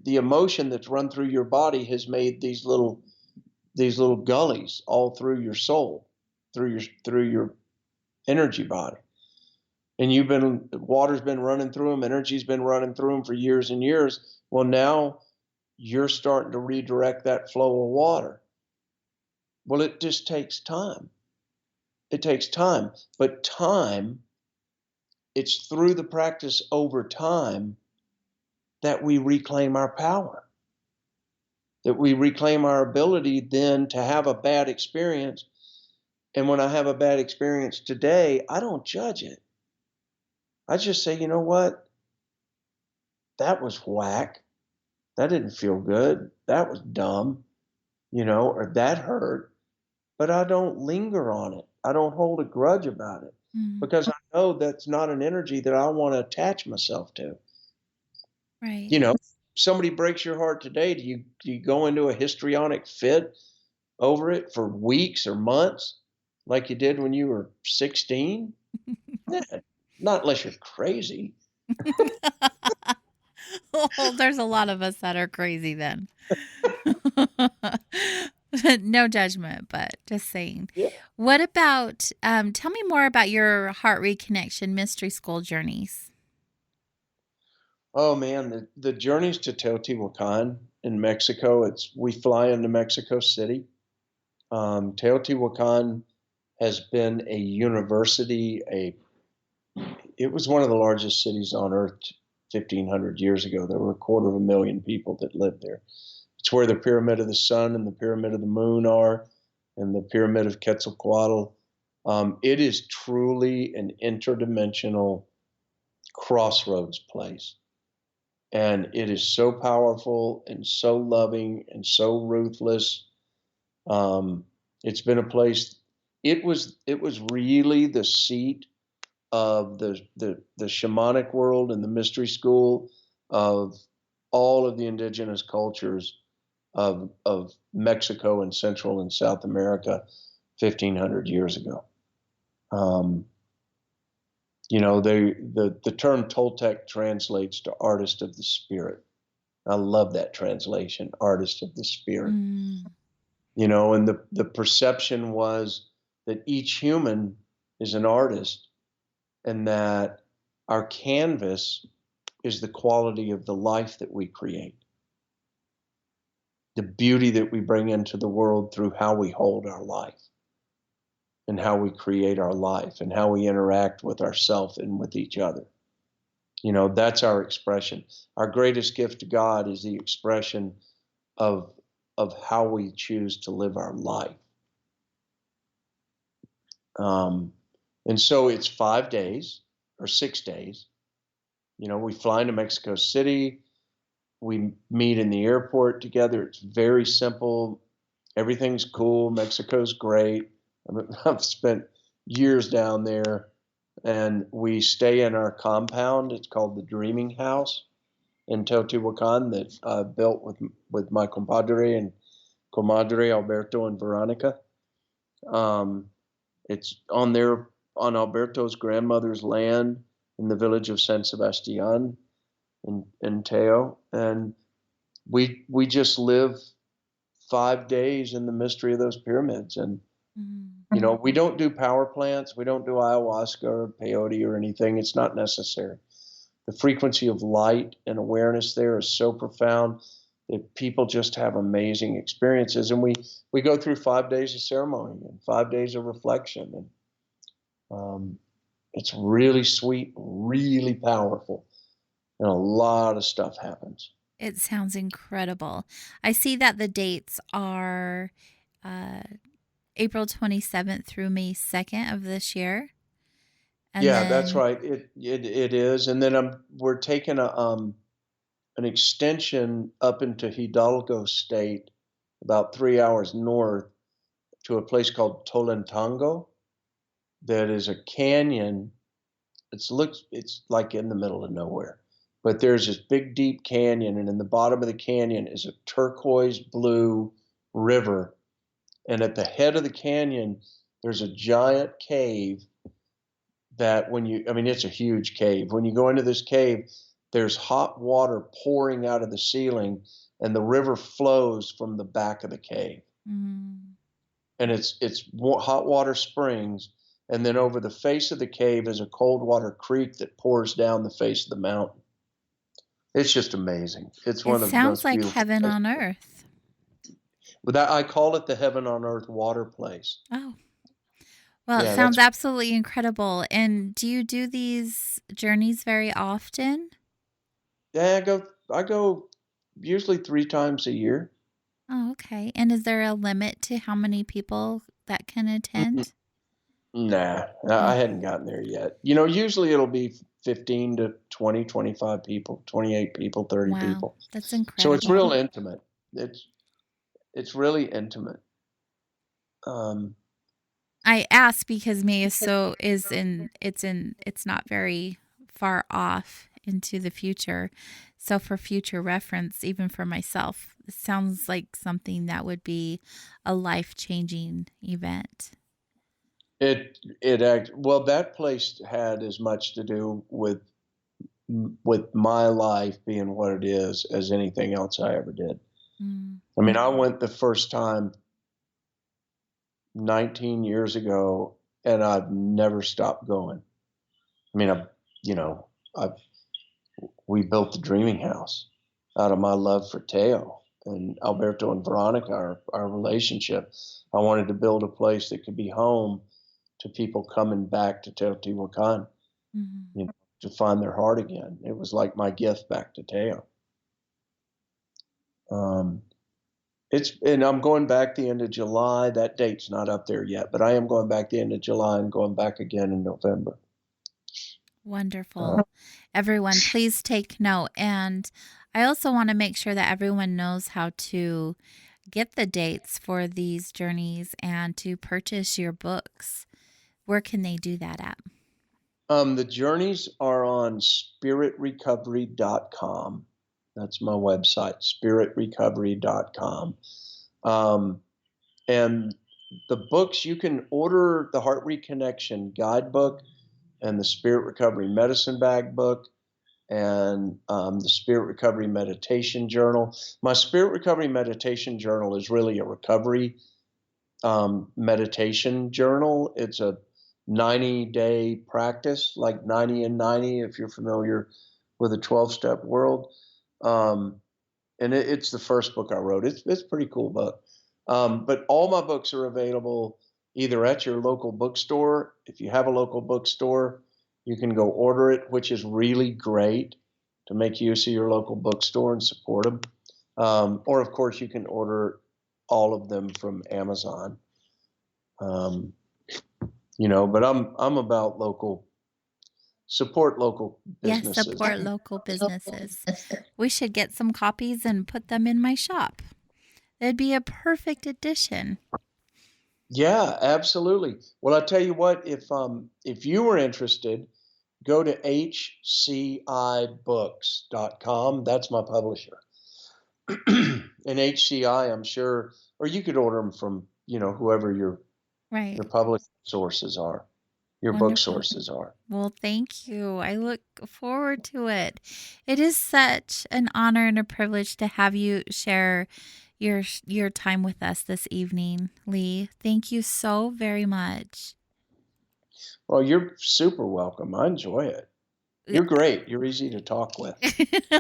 the emotion that's run through your body has made these little gullies all through your soul, through your energy body. And water's been running through them, energy's been running through them for years and years. Well, now you're starting to redirect that flow of water. Well, it just takes time. It takes time, but it's through the practice over time that we reclaim our power, that we reclaim our ability then to have a bad experience. And when I have a bad experience today, I don't judge it. I just say, you know what? That was whack. That didn't feel good. That was dumb, or that hurt. But I don't linger on it. I don't hold a grudge about it. Mm, because I know that's not an energy that I want to attach myself to. right. You know, somebody breaks your heart today, do you go into a histrionic fit over it for weeks or months like you did when you were 16? Nah, not unless you're crazy. Oh, there's a lot of us that are crazy then. No judgment, but just saying. Yeah. What about, tell me more about your Heart Reconnection Mystery School journeys. Oh man, the journeys to Teotihuacan in Mexico, we fly into Mexico City. Teotihuacan has been a university, it was one of the largest cities on earth 1,500 years ago. There were 250,000 people that lived there. It's where the Pyramid of the Sun and the Pyramid of the Moon are, and the Pyramid of Quetzalcoatl. It is truly an interdimensional crossroads place. And it is so powerful and so loving and so ruthless. Um, it's been a place. It was really the seat of the shamanic world and the mystery school of all of the indigenous cultures of Mexico and Central and South America 1,500 years ago. Um, the term Toltec translates to artist of the spirit. I love that translation, artist of the spirit. Mm, And the perception was that each human is an artist, and that our canvas is the quality of the life that we create, the beauty that we bring into the world through how we hold our life and how we create our life and how we interact with ourselves and with each other. That's our expression. Our greatest gift to God is the expression of how we choose to live our life. Um, and so it's 5 days or 6 days. We fly into Mexico City. We meet in the airport together. It's very simple. Everything's cool. Mexico's great. I've spent years down there, and we stay in our compound. It's called the Dreaming House in Teotihuacan that I built with my compadre and comadre Alberto and Veronica. Um, it's on Alberto's grandmother's land in the village of San Sebastian in Teo, and we just live 5 days in the mystery of those pyramids. And mm. we don't do power plants, we don't do ayahuasca or peyote or anything. It's not necessary. The frequency of light and awareness there is so profound that people just have amazing experiences. And we go through 5 days of ceremony and 5 days of reflection, and it's really sweet, really powerful, and a lot of stuff happens. It sounds incredible. I see that the dates are uh, April 27th through May 2nd of this year. And Yeah, that's then, right. It is, and then we're taking an extension up into Hidalgo State, about 3 hours north, to a place called Tolentango. That is a canyon. It's like in the middle of nowhere, but there's this big deep canyon, and in the bottom of the canyon is a turquoise blue river, and at the head of the canyon there's a giant cave that it's a huge cave. When you go into this cave, there's hot water pouring out of the ceiling, and the river flows from the back of the cave. mm, And it's hot water springs, and then over the face of the cave is a cold water creek that pours down the face of the mountain. It's just amazing. It's it one of the sounds most like beautiful heaven places. on earth. But I call it the heaven on earth water place. Oh, well, it Yeah, sounds that's absolutely incredible. And do you do these journeys very often? yeah. I go usually 3 times a year. Oh, okay. And is there a limit to how many people that can attend? Nah, Oh, I hadn't gotten there yet. Usually it'll be 15 to 20, 25 people, 28 people, 30 wow. people. That's So it's real incredible. intimate. It's really intimate. Um, I ask because May it's not very far off into the future. So for future reference, even for myself, it sounds like something that would be a life-changing event. Well, that place had as much to do with my life being what it is as anything else I ever did. Mm. I mean, I went the first time 19 years ago, and I've never stopped going. I mean, I we built the Dreaming House out of my love for Teo and Alberto and Veronica, our relationship. I wanted to build a place that could be home to people coming back to Teotihuacan, Mm-hmm. you know, to find their heart again. It was like my gift back to Teo. Um, and I'm going back the end of July. That date's not up there yet, but I am going back the end of July and going back again in November. Wonderful. Everyone, please take note. And I also want to make sure that everyone knows how to get the dates for these journeys and to purchase your books. Where can they do that at? The journeys are on spiritrecovery.com. That's my website, spiritrecovery.com. And the books, you can order the Heart Reconnection guidebook and the Spirit Recovery Medicine Bag book and the Spirit Recovery Meditation Journal. My Spirit Recovery Meditation Journal is really a recovery meditation journal. It's a 90-day practice, like 90 and 90, if you're familiar with the 12-step world. And it's the first book I wrote. It's a pretty cool book. But all my books are available either at your local bookstore. If you have a local bookstore, you can go order it, which is really great to make use of your local bookstore and support them. Or, of course, you can order all of them from Amazon. But I'm about support local businesses. Yes, support local businesses. We should get some copies and put them in my shop. It'd be a perfect addition. Yeah, absolutely. Well, I tell you what, if you were interested, go to hcibooks.com. That's my publisher. And HCI, I'm sure, or you could order them from, whoever your public sources are, your Wonderful. book sources are. Well, thank you. I look forward to it. It is such an honor and a privilege to have you share your time with us this evening, Lee. Thank you so very much. Well, you're super welcome. I enjoy it. You're great. You're easy to talk with.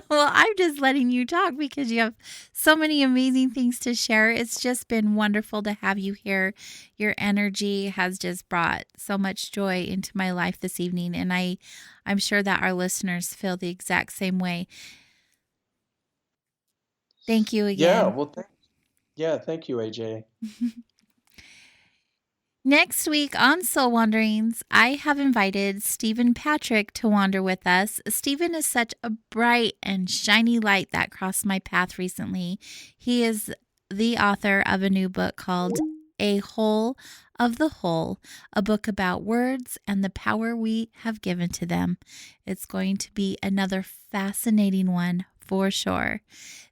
Well, I'm just letting you talk because you have so many amazing things to share. It's just been wonderful to have you here. Your energy has just brought so much joy into my life this evening, and I'm sure that our listeners feel the exact same way. Thank you again. Yeah, well, thank you, AJ. Next week on Soul Wanderings, I have invited Stephen Patrick to wander with us. Stephen is such a bright and shiny light that crossed my path recently. He is the author of a new book called A Whole of the Whole, a book about words and the power we have given to them. It's going to be another fascinating one for sure.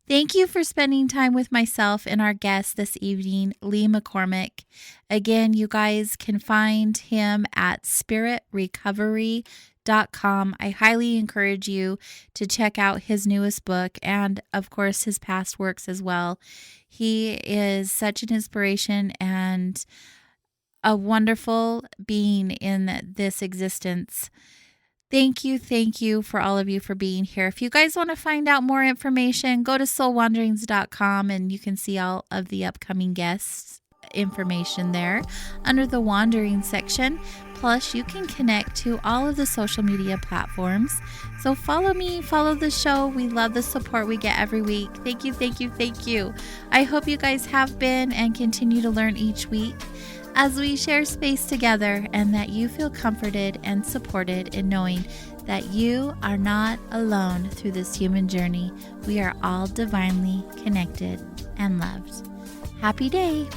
Thank you for spending time with myself and our guest this evening, Lee McCormick. Again, you guys can find him at spiritrecovery.com. I highly encourage you to check out his newest book and, of course, his past works as well. He is such an inspiration and a wonderful being in this existence. Thank you for all of you for being here. If you guys want to find out more information, go to soulwanderings.com and you can see all of the upcoming guests information there under the Wandering section. Plus, you can connect to all of the social media platforms. So follow me, follow the show. We love the support we get every week. Thank you. I hope you guys have been and continue to learn each week as we share space together, and that you feel comforted and supported in knowing that you are not alone through this human journey. We are all divinely connected and loved. Happy day.